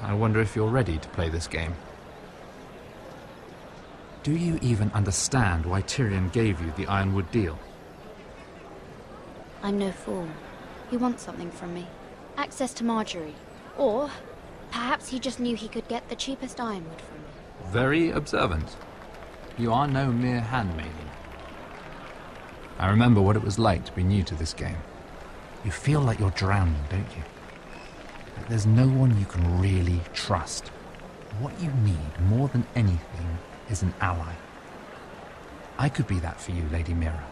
Speaker 2: I wonder if you're ready to play this game. Do you even understand why Tyrion gave you the ironwood deal?
Speaker 14: I'm no fool. He wants something from me. Access to Marjorie. Or, perhaps he just knew he could get the cheapest ironwood from me.
Speaker 2: Very observant. You are no mere handmaiden. I remember what it was like to be new to this game. You feel like you're drowning, don't you? Like there's no one you can really trust. What you need more than anything is an ally. I could be that for you, Lady Mira.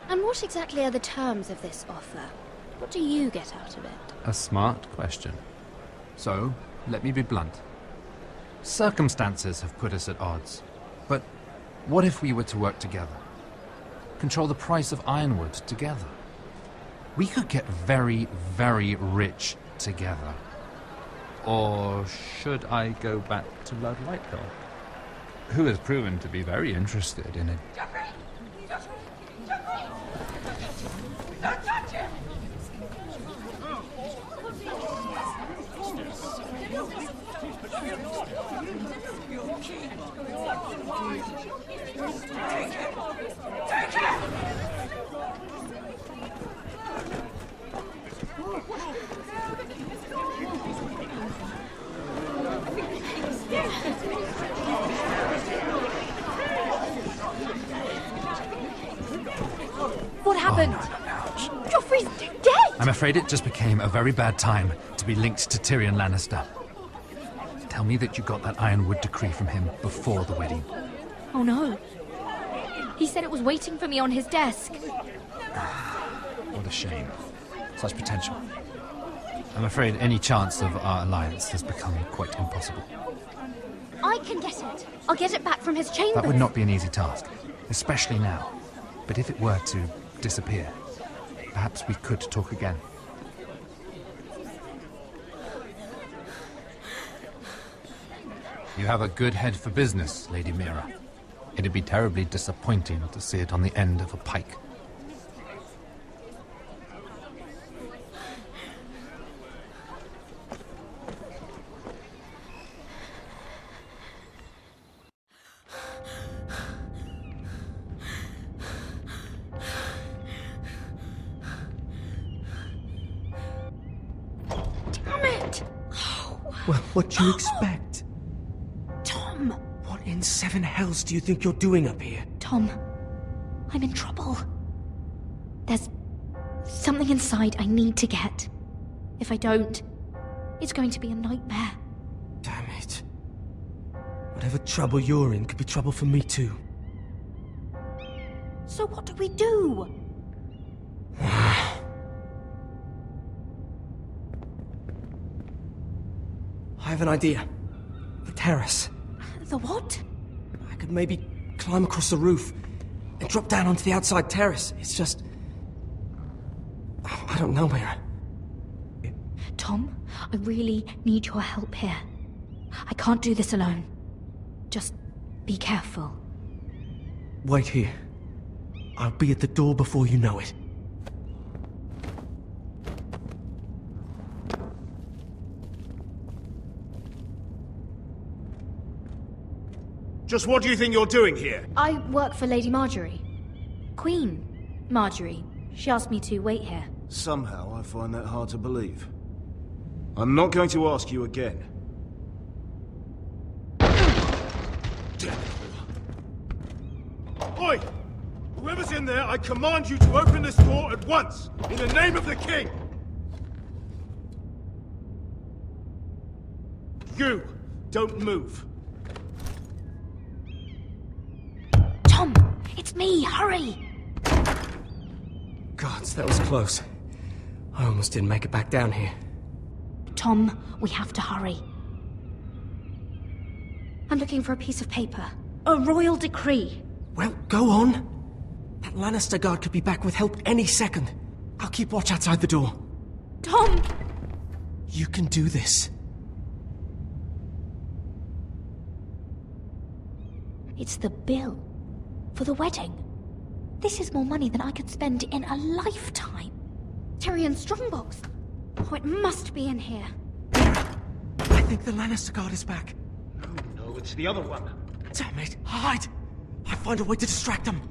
Speaker 14: And what exactly are the terms of this offer? What do you get out of it?
Speaker 2: A smart question. So, let me be blunt. Circumstances have put us at odds. But what if we were to work together? Control the price of ironwood together? We could get very, very rich together. Or should I go back to Lord Whitehill, who has proven to be very interested in it?
Speaker 6: Don't touch him! Take him!
Speaker 2: I'm afraid it just became a very bad time to be linked to Tyrion Lannister. Tell me that you got that Ironwood decree from him before the wedding.
Speaker 14: Oh no. He said it was waiting for me on his desk.
Speaker 2: What a shame. Such potential. I'm afraid any chance of our alliance has become quite impossible.
Speaker 14: I can get it. I'll get it back from his chambers.
Speaker 2: That would not be an easy task, especially now. But if it were to disappear, perhaps we could talk again. You have a good head for business, Lady Mira. It'd be terribly disappointing to see it on the end of a pike.
Speaker 14: Damn it!
Speaker 7: Well, what do you expect?
Speaker 14: Tom!
Speaker 7: What in seven hells do you think you're doing up here?
Speaker 14: Tom, I'm in trouble. There's something inside I need to get. If I don't, it's going to be a nightmare.
Speaker 7: Damn it. Whatever trouble you're in could be trouble for me too.
Speaker 14: So what do we do?
Speaker 7: I have an idea. The terrace.
Speaker 14: The what?
Speaker 7: I could maybe climb across the roof and drop down onto the outside terrace. It's just... I don't know, Mira.
Speaker 14: Tom, I really need your help here. I can't do this alone. Just be careful.
Speaker 7: Wait here. I'll be at the door before you know it.
Speaker 21: Just what do you think you're doing here?
Speaker 14: I work for Lady Marjorie. Queen Marjorie. She asked me to wait here.
Speaker 21: Somehow I find that hard to believe. I'm not going to ask you again. Oi! Whoever's in there, I command you to open this door at once! In the name of the king! You! Don't move!
Speaker 14: Tom! It's me! Hurry!
Speaker 7: Gods, that was close. I almost didn't make it back down here.
Speaker 14: Tom, we have to hurry. I'm looking for a piece of paper. A royal decree.
Speaker 7: Well, go on. That Lannister guard could be back with help any second. I'll keep watch outside the door.
Speaker 14: Tom!
Speaker 7: You can do this.
Speaker 14: It's the bill for the wedding. This is more money than I could spend in a lifetime. Tyrion's strongbox. Oh, it must be in here.
Speaker 7: I think the Lannister guard is back.
Speaker 21: No, it's the other one.
Speaker 7: Damn it! Hide! I'll find a way to distract them.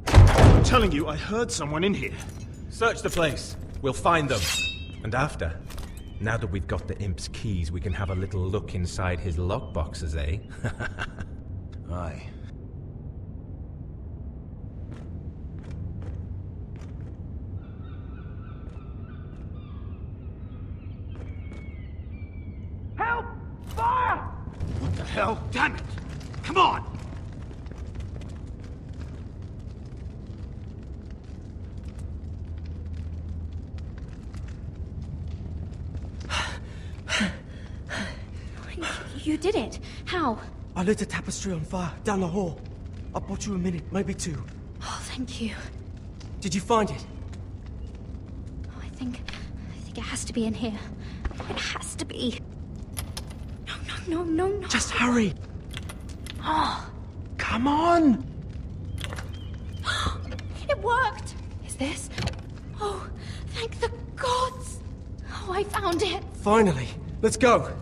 Speaker 21: I'm telling you, I heard someone in here.
Speaker 11: Search the place. We'll find them. And after, now that we've got the imp's keys, we can have a little look inside his lockboxes, eh?
Speaker 21: Aye.
Speaker 4: Help! Fire!
Speaker 21: What the hell? Damn it! Come on!
Speaker 14: You did it. How?
Speaker 7: I lit a tapestry on fire down the hall. I bought you a minute, maybe two.
Speaker 14: Oh, thank you.
Speaker 7: Did you find it?
Speaker 14: Oh, I think it has to be in here. It has to be. No.
Speaker 7: Just hurry.
Speaker 14: Oh.
Speaker 7: Come on!
Speaker 14: It worked! Is this? Oh, thank the gods! Oh, I found it!
Speaker 7: Finally. Let's go.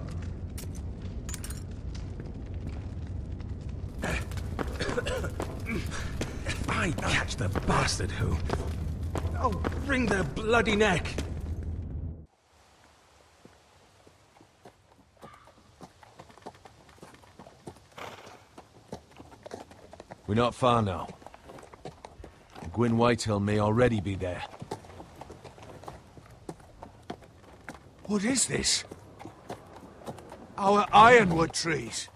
Speaker 11: If I catch the bastard who... I'll wring their bloody neck.
Speaker 10: We're not far now. Gwyn Whitehill may already be there.
Speaker 1: What is this? Our ironwood trees.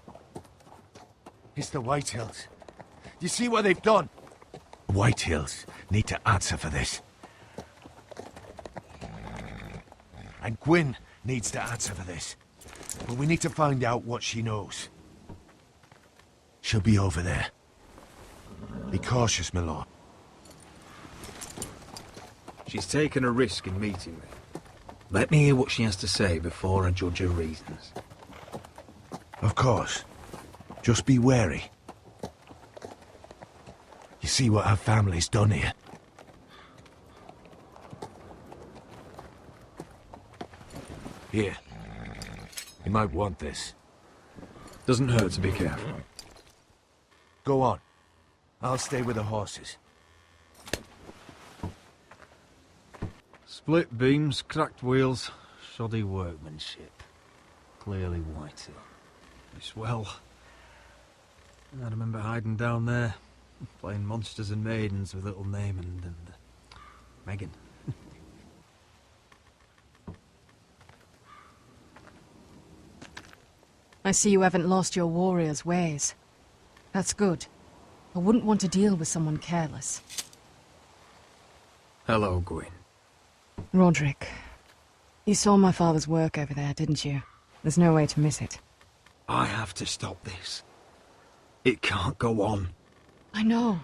Speaker 1: It's the Whitehills. You see what they've done?
Speaker 10: Whitehills need to answer for this.
Speaker 1: And Gwyn needs to answer for this. But we need to find out what she knows. She'll be over there. Be cautious, my lord.
Speaker 12: She's taken a risk in meeting me. Let me hear what she has to say before I judge her reasons.
Speaker 1: Of course. Just be wary. You see what our family's done here.
Speaker 10: Here. You might want this.
Speaker 12: Doesn't hurt to be careful.
Speaker 1: Go on. I'll stay with the horses.
Speaker 17: Split beams, cracked wheels, shoddy workmanship. Clearly Whitehill. It's well. I remember hiding down there, playing monsters and maidens with little Naaman and Megan.
Speaker 20: I see you haven't lost your warrior's ways. That's good. I wouldn't want to deal with someone careless.
Speaker 12: Hello, Gwyn.
Speaker 20: Roderick, you saw my father's work over there, didn't you? There's no way to miss it.
Speaker 12: I have to stop this. It can't go on.
Speaker 20: I know.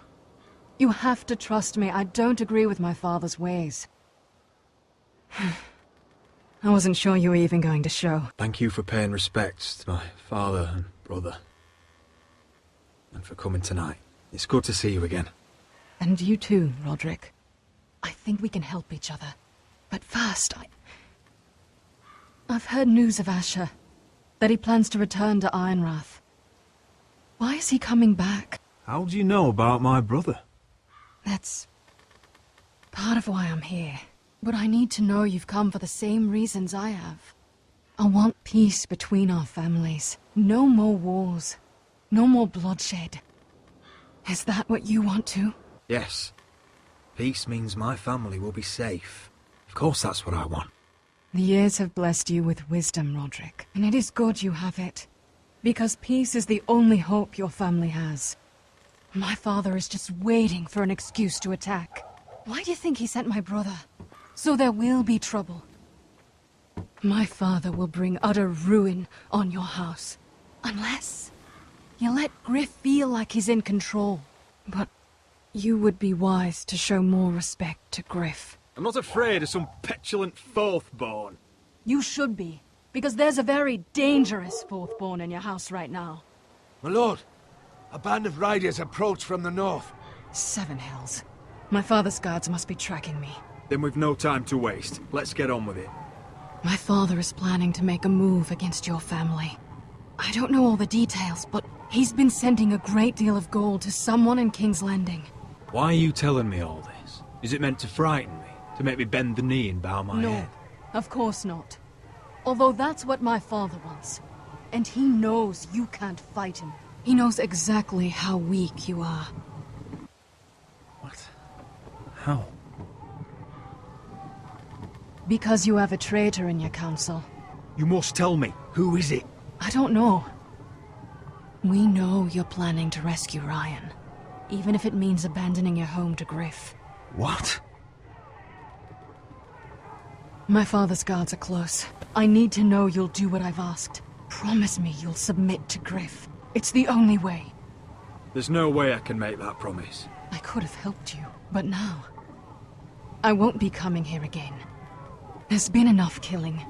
Speaker 20: You have to trust me. I don't agree with my father's ways. I wasn't sure you were even going to show.
Speaker 12: Thank you for paying respects to my father and brother. And for coming tonight. It's good to see you again.
Speaker 20: And you too, Roderick. I think we can help each other. But first, I've heard news of Asher. That he plans to return to Ironrath. Why is he coming back?
Speaker 17: How do you know about my brother?
Speaker 20: That's part of why I'm here. But I need to know you've come for the same reasons I have. I want peace between our families. No more wars. No more bloodshed. Is that what you want too?
Speaker 12: Yes. Peace means my family will be safe. Of course that's what I want.
Speaker 20: The years have blessed you with wisdom, Roderick. And it is good you have it. Because peace is the only hope your family has. My father is just waiting for an excuse to attack. Why do you think he sent my brother? So there will be trouble. My father will bring utter ruin on your house. Unless you let Griff feel like he's in control. But you would be wise to show more respect to Griff.
Speaker 12: I'm not afraid of some petulant fourthborn.
Speaker 20: You should be, because there's a very dangerous fourthborn in your house right now.
Speaker 1: My lord, a band of riders approach from the north.
Speaker 20: 7 hells. My father's guards must be tracking me.
Speaker 12: Then we've no time to waste. Let's get on with it.
Speaker 20: My father is planning to make a move against your family. I don't know all the details, but he's been sending a great deal of gold to someone in King's Landing.
Speaker 12: Why are you telling me all this? Is it meant to frighten me? To make me bend the knee and bow my head?
Speaker 20: No, of course not. Although that's what my father wants. And he knows you can't fight him. He knows exactly how weak you are.
Speaker 12: What? How?
Speaker 20: Because you have a traitor in your council.
Speaker 12: You must tell me. Who is it?
Speaker 20: I don't know. We know you're planning to rescue Ryan. Even if it means abandoning your home to Griff.
Speaker 12: What?
Speaker 20: My father's guards are close. I need to know you'll do what I've asked. Promise me you'll submit to Griff. It's the only way.
Speaker 12: There's no way I can make that promise.
Speaker 20: I could have helped you, but now... I won't be coming here again. There's been enough killing.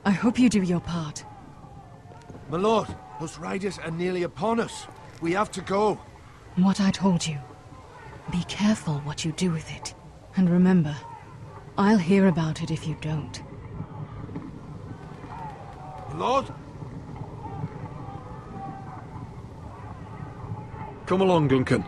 Speaker 20: I hope you do your part.
Speaker 1: My lord, those riders are nearly upon us. We have to go.
Speaker 20: What I told you. Be careful what you do with it. And remember, I'll hear about it if you don't.
Speaker 1: My lord?
Speaker 12: Come along, Duncan.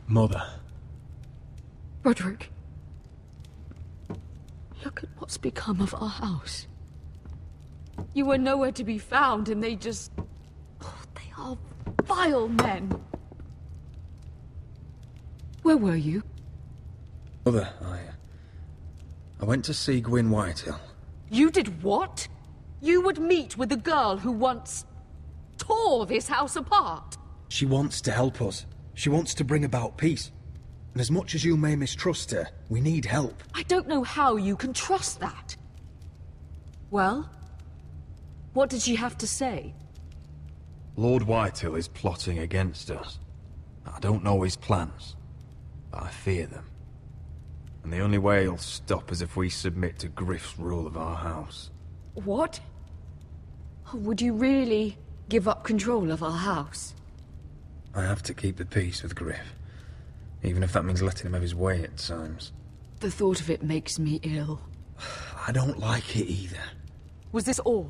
Speaker 12: Mother.
Speaker 20: Roderick. Look at what's become of our house. You were nowhere to be found, and they just... Oh, they are vile men. Where were you?
Speaker 12: Mother, I went to see Gwyn Whitehill.
Speaker 20: You did what? You would meet with the girl who once tore this house apart.
Speaker 12: She wants to help us. She wants to bring about peace. And as much as you may mistrust her, we need help.
Speaker 20: I don't know how you can trust that. Well, what did she have to say?
Speaker 12: Lord Whitehill is plotting against us. I don't know his plans, but I fear them. And the only way he'll stop is if we submit to Griff's rule of our house.
Speaker 20: What? Would you really give up control of our house?
Speaker 12: I have to keep the peace with Griff, even if that means letting him have his way at times.
Speaker 20: The thought of it makes me ill.
Speaker 12: I don't like it either.
Speaker 20: Was this all?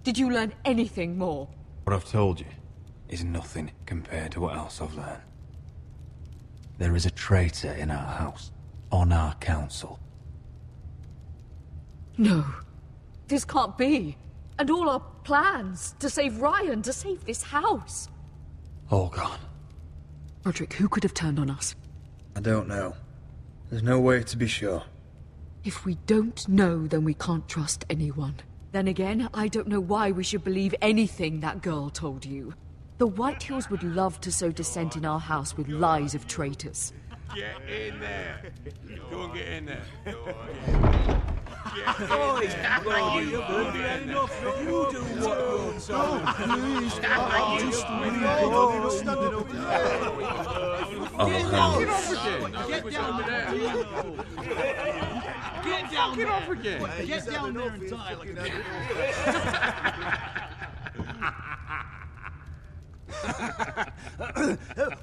Speaker 20: Did you learn anything more?
Speaker 12: What I've told you is nothing compared to what else I've learned. There is a traitor in our house, on our council.
Speaker 20: No, this can't be. And all our plans to save Ryan, to save this house.
Speaker 12: All gone.
Speaker 20: Roderick, who could have turned on us?
Speaker 12: I don't know. There's no way to be sure.
Speaker 20: If we don't know, then we can't trust anyone. Then again, I don't know why we should believe anything that girl told you. The Whitehills would love to sow dissent in our house with lies of traitors.
Speaker 15: Get in there. Go and get in there.
Speaker 6: Get off again. Get down there and die like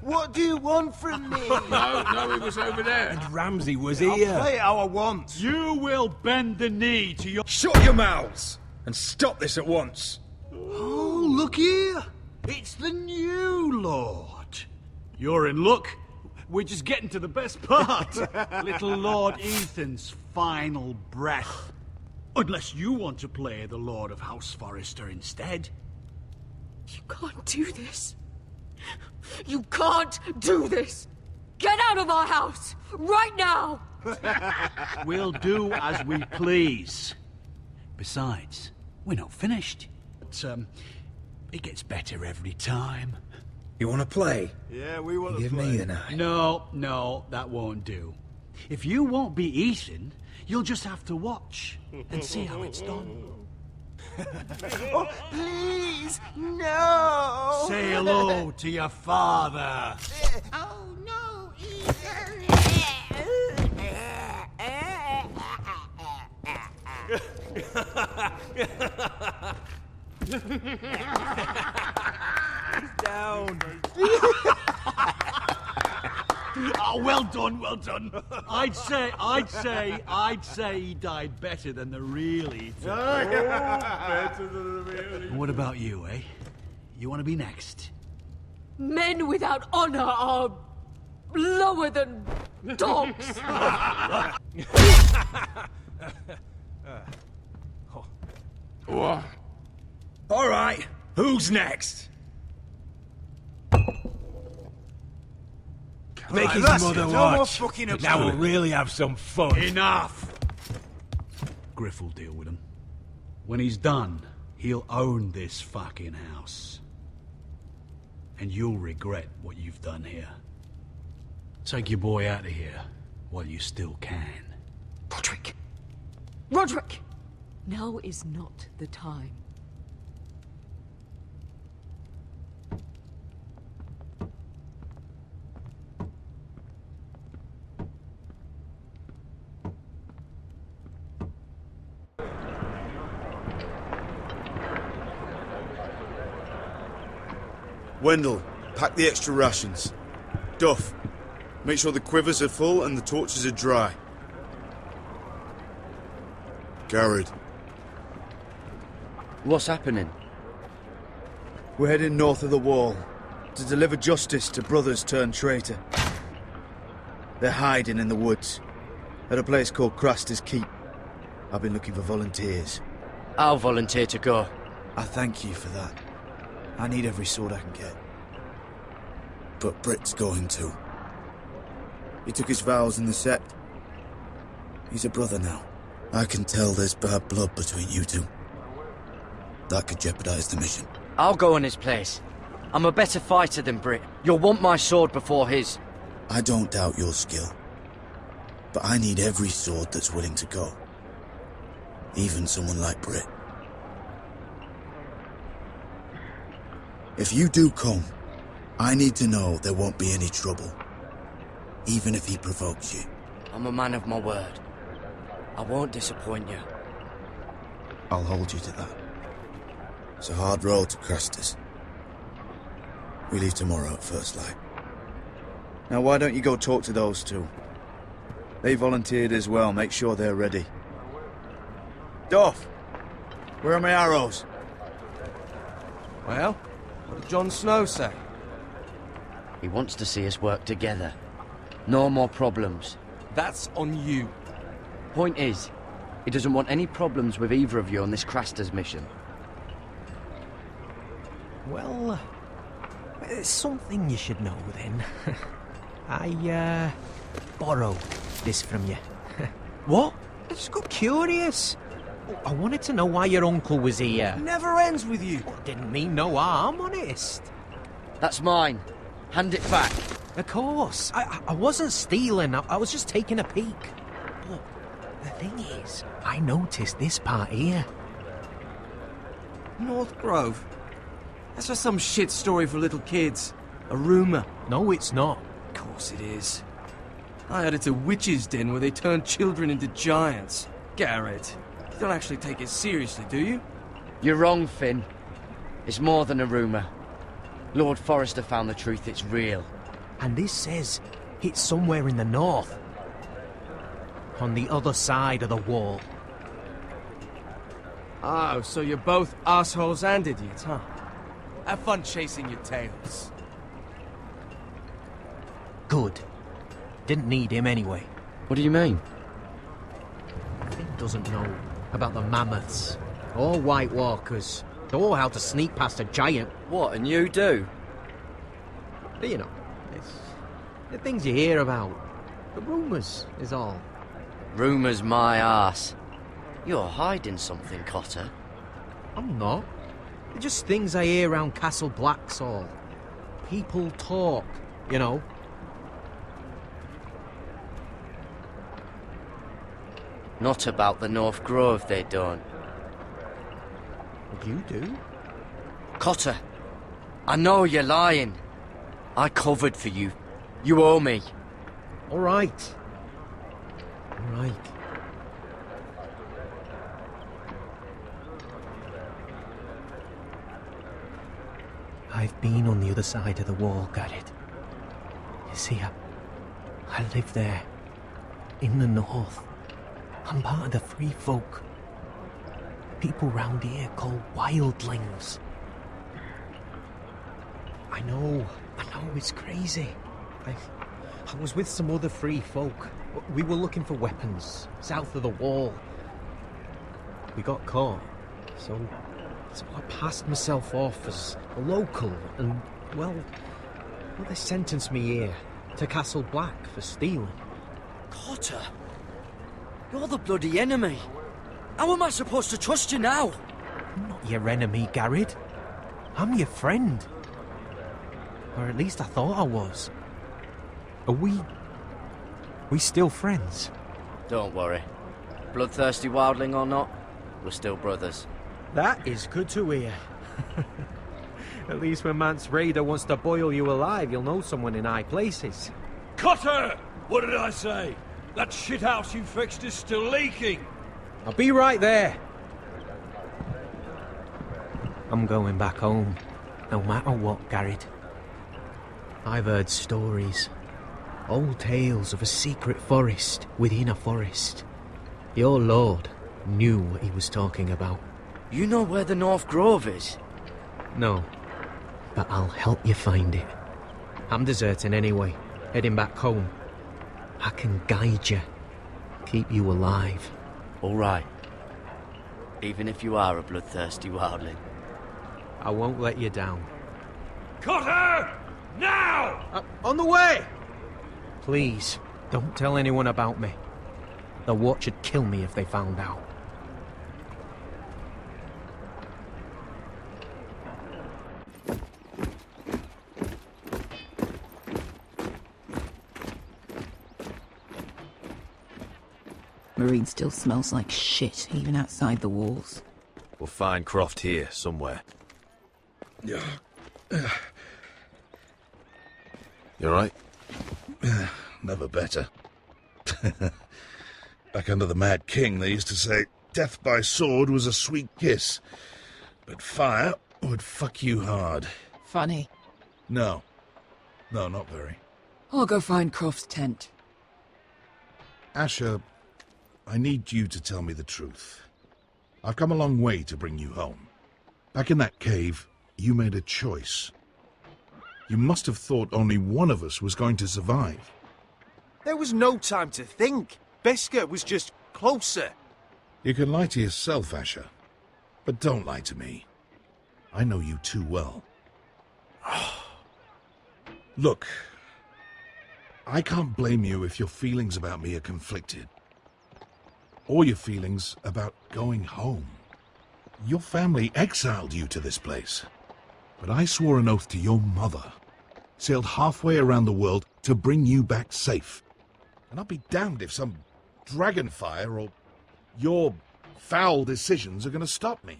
Speaker 10: What do you want from me?
Speaker 15: No, he was over there.
Speaker 17: And Ramsay was
Speaker 10: I'll
Speaker 17: here.
Speaker 10: play it how I want.
Speaker 5: You will bend the knee to your...
Speaker 12: Shut your mouths! And stop this at once!
Speaker 5: Oh, look here. It's the new Lord. You're in luck. We're just getting to the best part. Little Lord Ethan's final breath. Unless you want to play the Lord of House Forrester instead.
Speaker 20: You can't do this. You can't do this. Get out of our house, right now!
Speaker 5: We'll do as we please. Besides, we're not finished. But, it gets better every time.
Speaker 12: You want to play?
Speaker 10: Yeah, we want to
Speaker 12: Give
Speaker 10: play.
Speaker 12: me the knife.
Speaker 5: No, that won't do. If you won't be Ethan, you'll just have to watch and see how it's done.
Speaker 10: Oh, please, no!
Speaker 5: Say hello to your father.
Speaker 6: Oh no, Ethan!
Speaker 10: Down.
Speaker 5: Oh, well done, well done. I'd say he died better than the real Ethan.
Speaker 10: Better than the real.
Speaker 5: What about you, eh? You want to be next?
Speaker 20: Men without honor are lower than dogs.
Speaker 12: All right, who's next?
Speaker 17: Make his
Speaker 10: that's
Speaker 17: mother
Speaker 10: it. No more
Speaker 17: watch.
Speaker 10: fucking
Speaker 17: Now
Speaker 10: about
Speaker 17: we'll
Speaker 10: it.
Speaker 17: really have some fun.
Speaker 5: Enough! Griff will deal with him. When he's done, he'll own this fucking house. And you'll regret what you've done here. Take your boy out of here while you still can.
Speaker 20: Roderick! Roderick! Now is not the time.
Speaker 9: Wendell, pack the extra rations. Duff, make sure the quivers are full and the torches are dry. Garrett.
Speaker 8: What's happening?
Speaker 9: We're heading north of the wall to deliver justice to brothers turned traitor. They're hiding in the woods, at a place called Craster's Keep. I've been looking for volunteers.
Speaker 8: I'll volunteer to go.
Speaker 9: I thank you for that. I need every sword I can get. But Britt's going too. He took his vows in the Sept. He's a brother now. I can tell there's bad blood between you two. That could jeopardize the mission.
Speaker 8: I'll go in his place. I'm a better fighter than Britt. You'll want my sword before his.
Speaker 9: I don't doubt your skill. But I need every sword that's willing to go. Even someone like Britt. If you do come, I need to know there won't be any trouble. Even if he provokes you.
Speaker 8: I'm a man of my word. I won't disappoint you.
Speaker 9: I'll hold you to that. It's a hard road to Craster's. We leave tomorrow at first light. Now why don't you go talk to those two? They volunteered as well, make sure they're ready. Duff! Where are my arrows?
Speaker 7: Well, what did Jon Snow say?
Speaker 8: He wants to see us work together. No more problems.
Speaker 7: That's on you.
Speaker 8: Point is, he doesn't want any problems with either of you on this Craster's mission.
Speaker 7: Well, there's something you should know then. I, borrowed this from you. What? I just got curious. I wanted to know why your uncle was here. Never ends with you. Well, didn't mean no harm, honest.
Speaker 8: That's mine. Hand it back.
Speaker 7: Of course. I wasn't stealing. I was just taking a peek. But the thing is, I noticed this part here.
Speaker 18: North Grove? That's just some shit story for little kids. A rumour.
Speaker 7: No, it's not.
Speaker 18: Of course it is. I heard it's a witch's den where they turn children into giants. Garrett, you don't actually take it seriously, do you?
Speaker 8: You're wrong, Finn. It's more than a rumour. Lord Forrester found the truth, it's real.
Speaker 7: And this says it's somewhere in the north. On the other side of the wall.
Speaker 18: Oh, so you're both assholes and idiots, huh? Have fun chasing your tails.
Speaker 7: Good. Didn't need him anyway.
Speaker 8: What do you mean?
Speaker 7: Finn doesn't know about the mammoths, or White Walkers, or how to sneak past a giant.
Speaker 8: What, and you do?
Speaker 7: But you know, it's the things you hear about. The rumours is all.
Speaker 8: Rumours my arse. You're hiding something, Cotter.
Speaker 7: I'm not. They're just things I hear around Castle Black's all. People talk, you know.
Speaker 8: Not about the North Grove, they don't.
Speaker 7: You do?
Speaker 8: Cotter, I know you're lying. I covered for you. You owe me.
Speaker 7: All right. All right. I've been on the other side of the wall, Garrett. You see, I live there. In the north. I'm part of the free folk. People round here call wildlings. I know it's crazy. I was with some other free folk. We were looking for weapons, south of the wall. We got caught, so I passed myself off as a local, and, well, they sentenced me here, to Castle Black, for stealing.
Speaker 8: Cotter, you're the bloody enemy. How am I supposed to trust you now?
Speaker 7: I'm not your enemy, Garrett. I'm your friend. Or at least I thought I was. Are we still friends?
Speaker 8: Don't worry. Bloodthirsty wildling or not, we're still brothers.
Speaker 7: That is good to hear. At least when Mance Raider wants to boil you alive, you'll know someone in high places.
Speaker 5: Cotter! What did I say? That shithouse you fixed is still leaking.
Speaker 7: I'll be right there. I'm going back home, no matter what, Garrett. I've heard stories. Old tales of a secret forest within a forest. Your lord knew what he was talking about.
Speaker 8: You know where the North Grove is?
Speaker 7: No, but I'll help you find it. I'm deserting anyway, heading back home. I can guide you. Keep you alive.
Speaker 8: All right. Even if you are a bloodthirsty wildling.
Speaker 7: I won't let you down.
Speaker 5: Cut her! Now!
Speaker 7: On the way! Please, don't tell anyone about me. The Watch would kill me if they found out.
Speaker 3: Marine still smells like shit, even outside the walls.
Speaker 19: We'll find Croft here, somewhere.
Speaker 1: Yeah.
Speaker 19: You alright?
Speaker 1: Never better. Back under the Mad King, they used to say, death by sword was a sweet kiss, but fire would fuck you hard.
Speaker 3: Funny.
Speaker 1: No. No, not very.
Speaker 3: I'll go find Croft's tent.
Speaker 1: Asher, I need you to tell me the truth. I've come a long way to bring you home. Back in that cave, you made a choice. You must have thought only one of us was going to survive.
Speaker 10: There was no time to think. Beskar was just closer.
Speaker 1: You can lie to yourself, Asher, but don't lie to me. I know you too well. Look, I can't blame you if your feelings about me are conflicted. Or your feelings about going home. Your family exiled you to this place. But I swore an oath to your mother. Sailed halfway around the world to bring you back safe. And I'll be damned if some dragonfire or your foul decisions are going to stop me.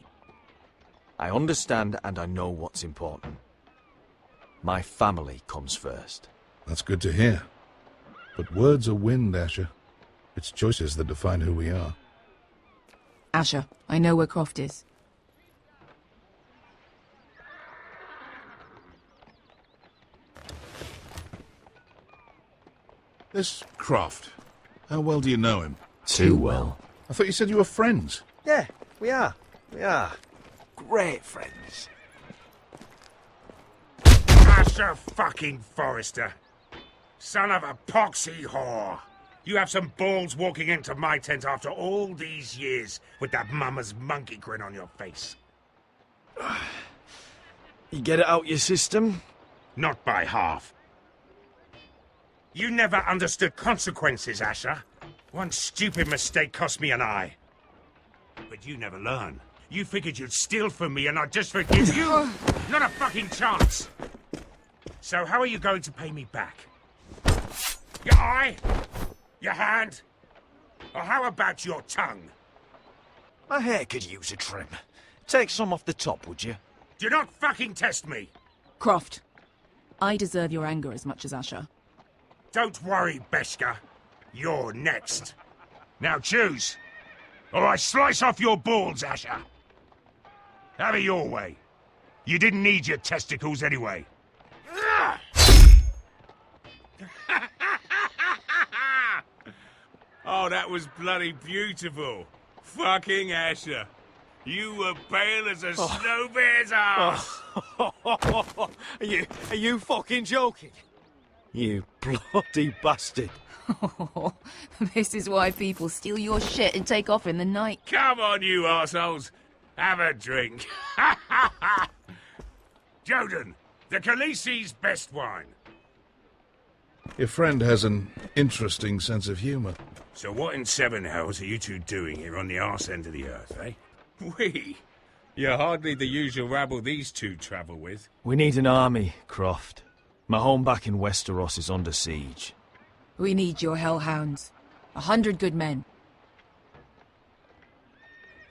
Speaker 19: I understand and I know what's important. My family comes first.
Speaker 1: That's good to hear. But words are wind, Asher. It's choices that define who we are.
Speaker 3: Asher, I know where Croft is.
Speaker 1: This Croft, how well do you know him?
Speaker 19: Too well.
Speaker 1: I thought you said you were friends.
Speaker 10: Yeah, we are. We are. Great friends.
Speaker 15: Asher fucking Forrester. Son of a poxy whore. You have some balls walking into my tent after all these years with that mama's monkey grin on your face.
Speaker 10: You get it out your system?
Speaker 15: Not by half. You never understood consequences, Asher. One stupid mistake cost me an eye. But you never learn. You figured you'd steal from me and I'd just forgive you? Not a fucking chance! So how are you going to pay me back? Your eye? Your hand? Or how about your tongue?
Speaker 10: My hair could use a trim. Take some off the top, would you?
Speaker 15: Do not fucking test me!
Speaker 3: Croft, I deserve your anger as much as Asher.
Speaker 15: Don't worry, Beskar. You're next. Now choose, or I slice off your balls, Asher. Have it your way. You didn't need your testicles anyway. Oh, that was bloody beautiful. Fucking Asher. You were pale as a snow bear's ass.
Speaker 10: Are you fucking joking? You bloody bastard.
Speaker 3: This is why people steal your shit and take off in the night.
Speaker 15: Come on, you arseholes. Have a drink. Joden, the Khaleesi's best wine.
Speaker 1: Your friend has an interesting sense of humour.
Speaker 15: So what in seven hells are you two doing here on the arse end of the earth, eh? We? You're hardly the usual rabble these two travel with.
Speaker 10: We need an army, Croft. My home back in Westeros is under siege.
Speaker 3: We need your hellhounds. 100 good men.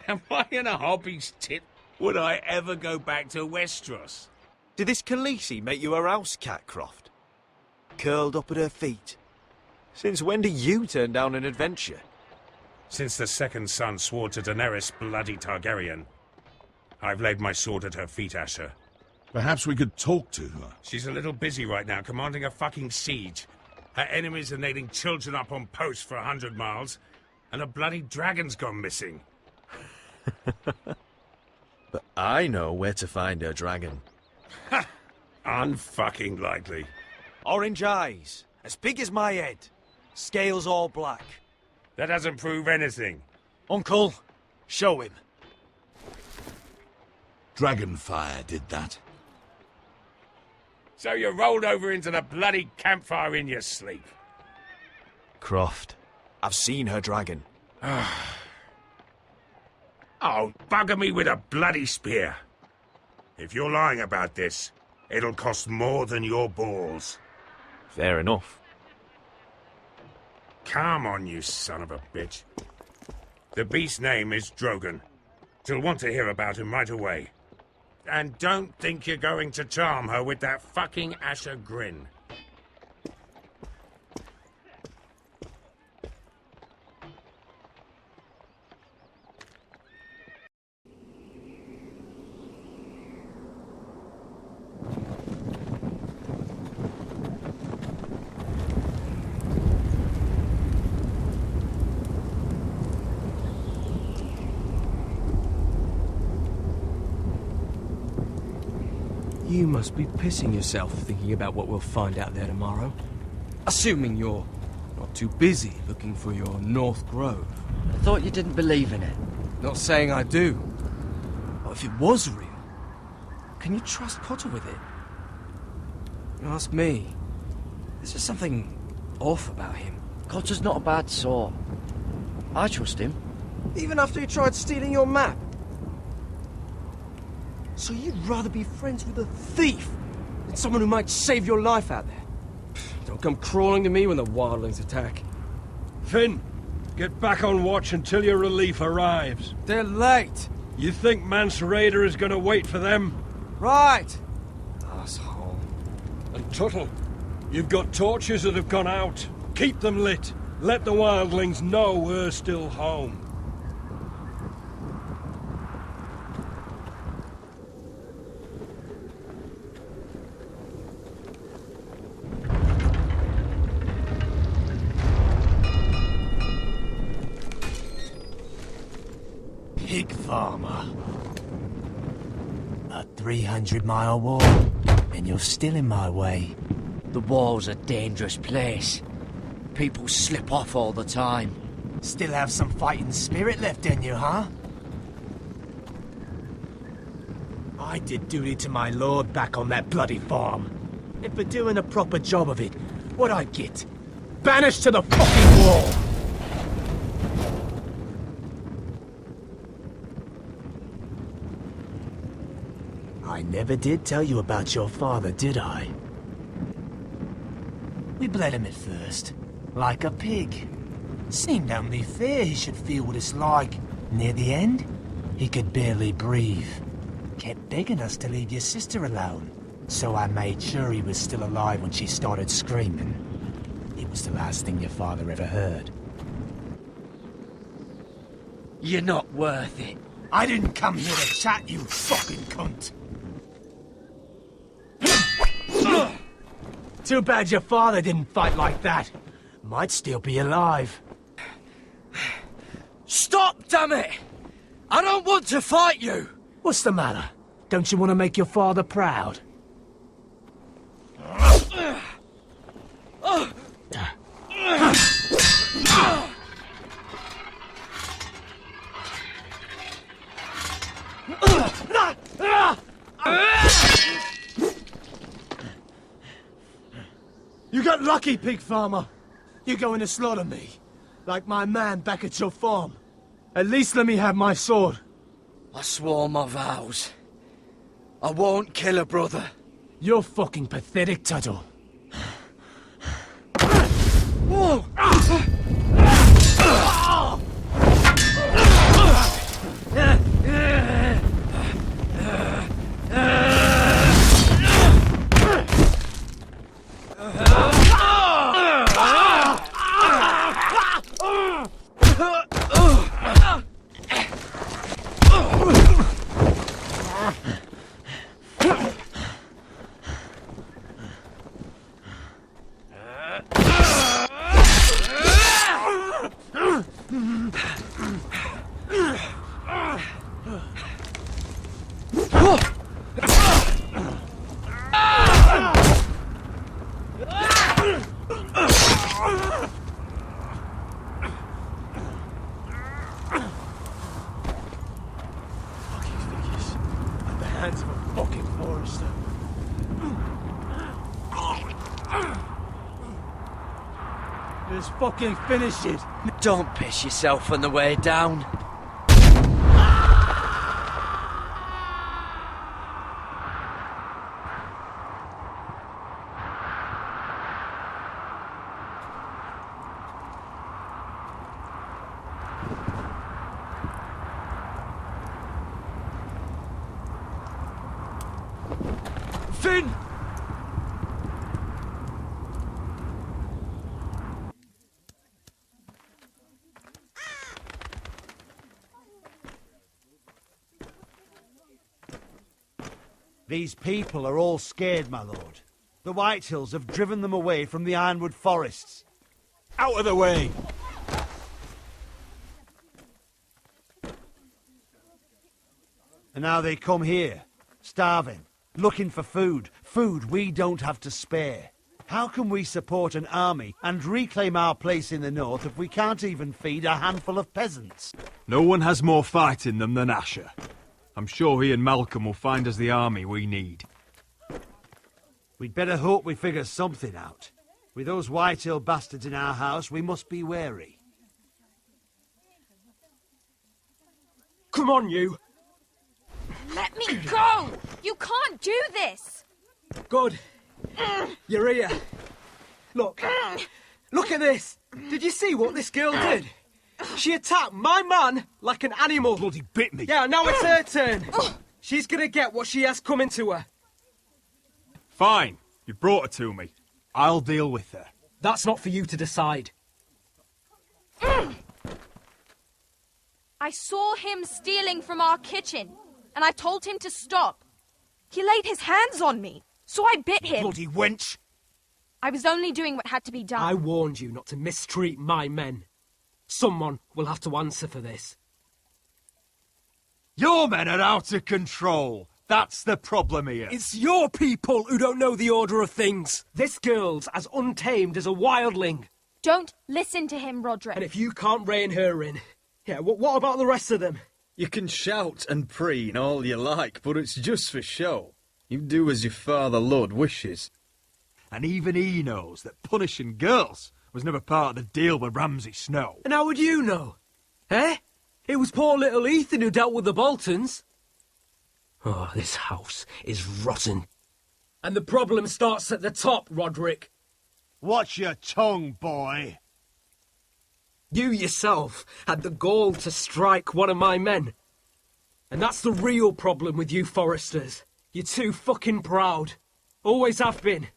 Speaker 15: Am I in a hobby's tit? Would I ever go back to Westeros?
Speaker 10: Did this Khaleesi make you a house cat, Croft? Curled up at her feet? Since when do you turn down an adventure?
Speaker 15: Since the second son swore to Daenerys bloody Targaryen. I've laid my sword at her feet, Asher.
Speaker 1: Perhaps we could talk to her.
Speaker 15: She's a little busy right now, commanding a fucking siege. Her enemies are nailing children up on posts for 100 miles, and a bloody dragon's gone missing.
Speaker 19: But I know where to find her dragon.
Speaker 15: Ha! Unfucking likely.
Speaker 10: Orange eyes, as big as my head.
Speaker 18: Scales all black.
Speaker 15: That doesn't prove anything.
Speaker 18: Uncle, show him.
Speaker 1: Dragonfire did that.
Speaker 15: So you rolled over into the bloody campfire in your sleep.
Speaker 19: Croft, I've seen her dragon.
Speaker 15: Oh, bugger me with a bloody spear. If you're lying about this, it'll cost more than your balls.
Speaker 19: Fair enough.
Speaker 15: Come on, you son of a bitch. The beast's name is Drogon. She'll want to hear about him right away. And don't think you're going to charm her with that fucking Asher grin.
Speaker 18: You must be pissing yourself thinking about what we'll find out there tomorrow. Assuming you're not too busy looking for your North Grove.
Speaker 8: I thought you didn't believe in it.
Speaker 18: Not saying I do. But if it was real, can you trust Potter with it? You ask me. There's just something off about him.
Speaker 8: Cotter's not a bad sort. I trust him.
Speaker 18: Even after he tried stealing your map? So you'd rather be friends with a thief than someone who might save your life out there? Don't come crawling to me when the wildlings attack.
Speaker 5: Finn, get back on watch until your relief arrives.
Speaker 18: They're late.
Speaker 5: You think Mance Rayder is going to wait for them?
Speaker 18: Right. Asshole.
Speaker 5: And Tuttle, you've got torches that have gone out. Keep them lit. Let the wildlings know we're still home.
Speaker 10: Pig farmer. A 300-mile wall, and you're still in my way.
Speaker 8: The wall's a dangerous place. People slip off all the time.
Speaker 10: Still have some fighting spirit left in you, huh? I did duty to my lord back on that bloody farm. And for doing a proper job of it, what'd I get? Banished to the fucking wall! I never did tell you about your father, did I? We bled him at first, like a pig. Seemed only fair he should feel what it's like. Near the end, he could barely breathe. Kept begging us to leave your sister alone, so I made sure he was still alive when she started screaming. It was the last thing your father ever heard.
Speaker 8: You're not worth it.
Speaker 10: I didn't come here to chat, you fucking cunt! Too bad your father didn't fight like that. Might still be alive.
Speaker 8: Stop, damn it! I don't want to fight you!
Speaker 10: What's the matter? Don't you want to make your father proud? You got lucky, pig farmer. You're going to slaughter me, like my man back at your farm. At least let me have my sword.
Speaker 8: I swore my vows. I won't kill a brother.
Speaker 10: You're fucking pathetic, Tuttle.
Speaker 8: Whoa!
Speaker 18: Let's fucking finish it.
Speaker 8: Don't piss yourself on the way down.
Speaker 18: Finn!
Speaker 21: These people are all scared, my lord. The Whitehills have driven them away from the Ironwood forests.
Speaker 18: Out of the way!
Speaker 21: And now they come here, starving, looking for food. Food we don't have to spare. How can we support an army and reclaim our place in the north if we can't even feed a handful of peasants?
Speaker 17: No one has more fight in them than Asher. I'm sure he and Malcolm will find us the army we need.
Speaker 21: We'd better hope we figure something out. With those Whitehill bastards in our house, we must be wary.
Speaker 18: Come on, you!
Speaker 16: Let me go! You can't do this!
Speaker 18: Good. You're here. Look. Look at this! Did you see what this girl did? She attacked my man like an animal.
Speaker 17: Bloody bit me.
Speaker 18: Yeah, now it's her turn. She's gonna get what she has coming to her.
Speaker 17: Fine. You brought her to me. I'll deal with her.
Speaker 18: That's not for you to decide.
Speaker 16: I saw him stealing from our kitchen, and I told him to stop. He laid his hands on me, so I bit him.
Speaker 18: Bloody wench!
Speaker 16: I was only doing what had to be done.
Speaker 18: I warned you not to mistreat my men. Someone will have to answer for this.
Speaker 17: Your men are out of control. That's the problem here.
Speaker 18: It's your people who don't know the order of things. This girl's as untamed as a wildling.
Speaker 16: Don't listen to him, Roderick.
Speaker 18: And if you can't rein her in, yeah, what about the rest of them?
Speaker 12: You can shout and preen all you like, but it's just for show. You do as your father Lord wishes.
Speaker 17: And even he knows that punishing girls was never part of the deal with Ramsay Snow.
Speaker 18: And how would you know? Eh? It was poor little Ethan who dealt with the Boltons. Oh, this house is rotten. And the problem starts at the top, Roderick.
Speaker 21: Watch your tongue, boy.
Speaker 18: You yourself had the gall to strike one of my men. And that's the real problem with you Foresters. You're too fucking proud. Always have been.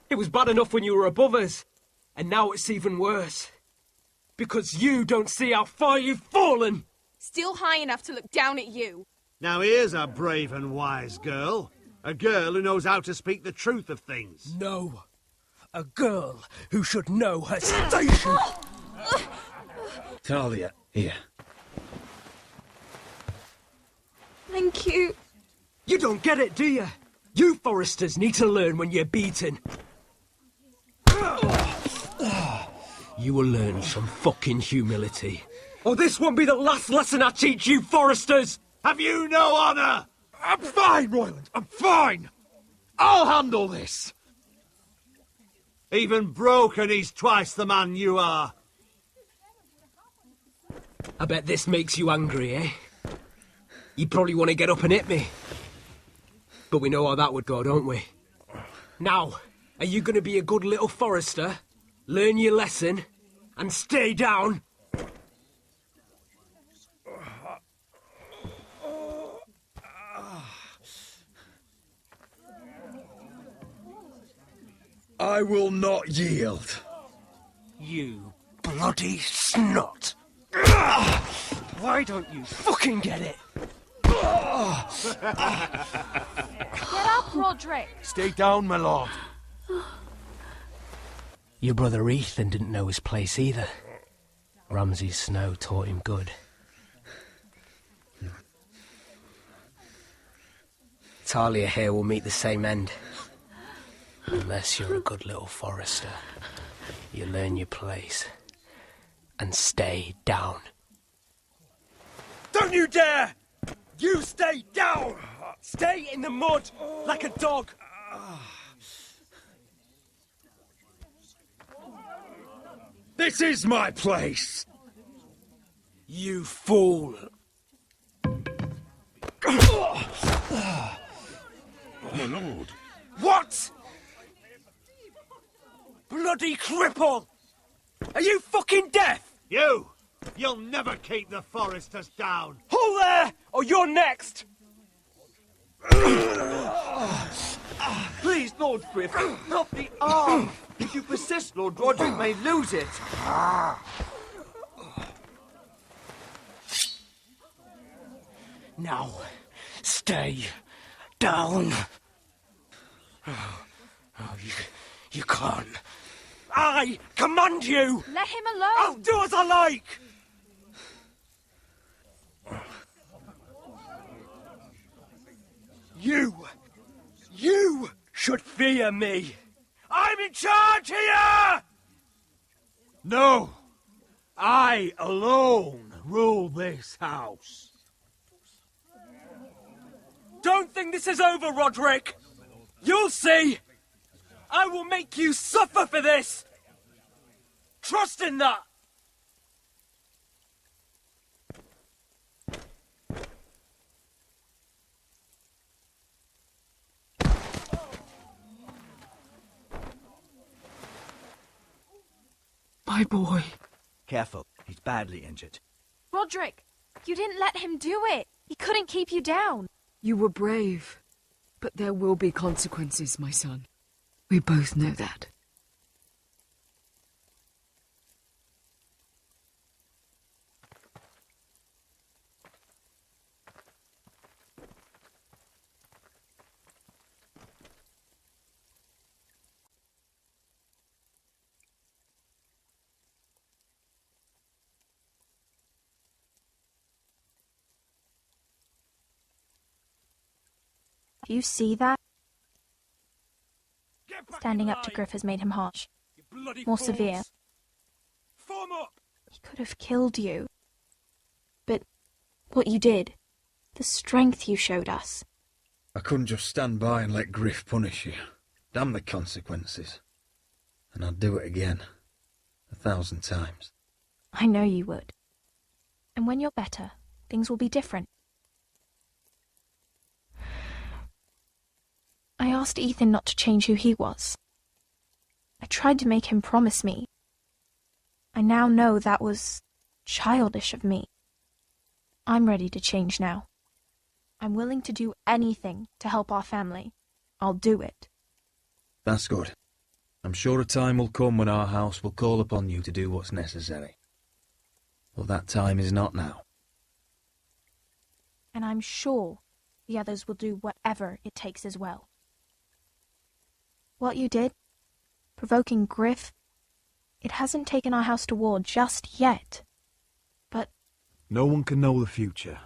Speaker 18: It was bad enough when you were above us. And now it's even worse. Because you don't see how far you've fallen!
Speaker 16: Still high enough to look down at you.
Speaker 21: Now here's a brave and wise girl. A girl who knows how to speak the truth of things.
Speaker 18: No. A girl who should know her station.
Speaker 12: Talia, here.
Speaker 16: Thank you.
Speaker 18: You don't get it, do you? You Foresters need to learn when you're beaten. You will learn some fucking humility. Or this won't be the last lesson I teach you Foresters!
Speaker 21: Have you no honour?
Speaker 17: I'm fine, Royland. I'm fine. I'll handle this.
Speaker 21: Even broken, he's twice the man you are.
Speaker 18: I bet this makes you angry, eh? You probably want to get up and hit me. But we know how that would go, don't we? Now, are you going to be a good little Forester, learn your lesson, and stay down?
Speaker 12: I will not yield.
Speaker 18: You bloody snot! Why don't you fucking get it?
Speaker 16: Get up, Roderick.
Speaker 21: Stay down, my lord.
Speaker 18: Your brother Ethan didn't know his place either. Ramsay Snow taught him good. Talia here will meet the same end. Unless you're a good little Forester. You learn your place. And stay down. Don't you dare! You stay down! Stay in the mud, like a dog!
Speaker 4: This is my place!
Speaker 18: You fool!
Speaker 15: My lord.
Speaker 18: What? Bloody cripple! Are you fucking deaf?
Speaker 21: You'll never keep the Foresters down!
Speaker 18: Hold there, or you're next!
Speaker 13: Please, Lord Griff, not the arm! If you persist, Lord Roderick may lose it.
Speaker 18: Now, stay down. You can't. I command you!
Speaker 16: Let him alone!
Speaker 18: I'll do as I like! You should fear me! I'm in charge here!
Speaker 21: No! I alone rule this house.
Speaker 18: Don't think this is over, Roderick! You'll see! I will make you suffer for this! Trust in that!
Speaker 20: My boy.
Speaker 9: Careful, he's badly injured.
Speaker 16: Roderick, you didn't let him do it. He couldn't keep you down.
Speaker 20: You were brave, but there will be consequences, my son. We both know that.
Speaker 22: Do you see that? Standing up to Griff has made him harsh. More severe. He could have killed you. But what you did, the strength you showed us.
Speaker 12: I couldn't just stand by and let Griff punish you. Damn the consequences. And I'd do it again. 1,000 times.
Speaker 22: I know you would. And when you're better, things will be different. I asked Ethan not to change who he was. I tried to make him promise me. I now know that was childish of me. I'm ready to change now. I'm willing to do anything to help our family. I'll do it.
Speaker 12: That's good. I'm sure a time will come when our house will call upon you to do what's necessary. But that time is not now.
Speaker 22: And I'm sure the others will do whatever it takes as well. What you did, provoking Griff, it hasn't taken our house to war just yet. But
Speaker 17: no one can know the future.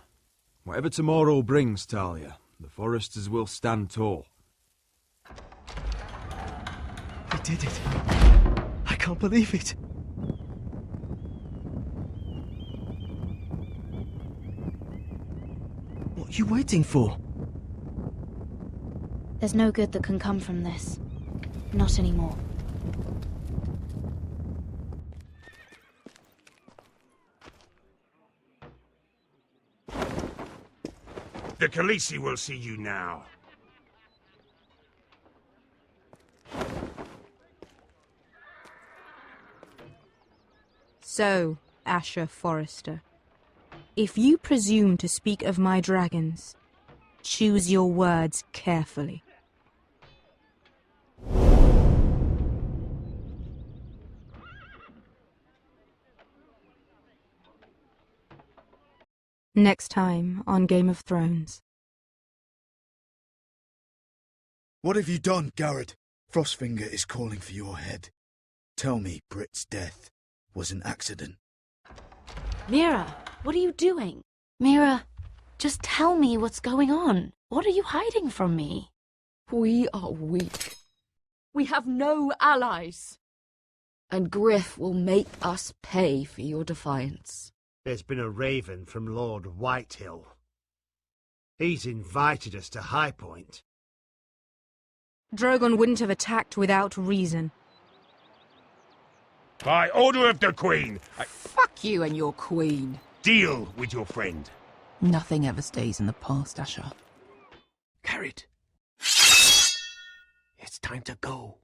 Speaker 17: Whatever tomorrow brings, Talia, the Foresters will stand tall.
Speaker 7: We did it. I can't believe it. What are you waiting for?
Speaker 14: There's no good that can come from this. Not anymore.
Speaker 15: The Khaleesi will see you now.
Speaker 23: So, Asher Forrester, if you presume to speak of my dragons, choose your words carefully. Next time on Game of Thrones.
Speaker 9: What have you done, Garrett? Frostfinger is calling for your head. Tell me Britt's death was an accident.
Speaker 14: Mira, what are you doing? Mira, just tell me what's going on. What are you hiding from me?
Speaker 20: We are weak. We have no allies. And Griff will make us pay for your defiance.
Speaker 21: There's been a raven from Lord Whitehill. He's invited us to High Point.
Speaker 23: Drogon wouldn't have attacked without reason.
Speaker 15: By order of the Queen,
Speaker 3: Fuck you and your queen.
Speaker 15: deal with your friend.
Speaker 3: Nothing ever stays in the past, Asher.
Speaker 7: Carrot. It's time to go.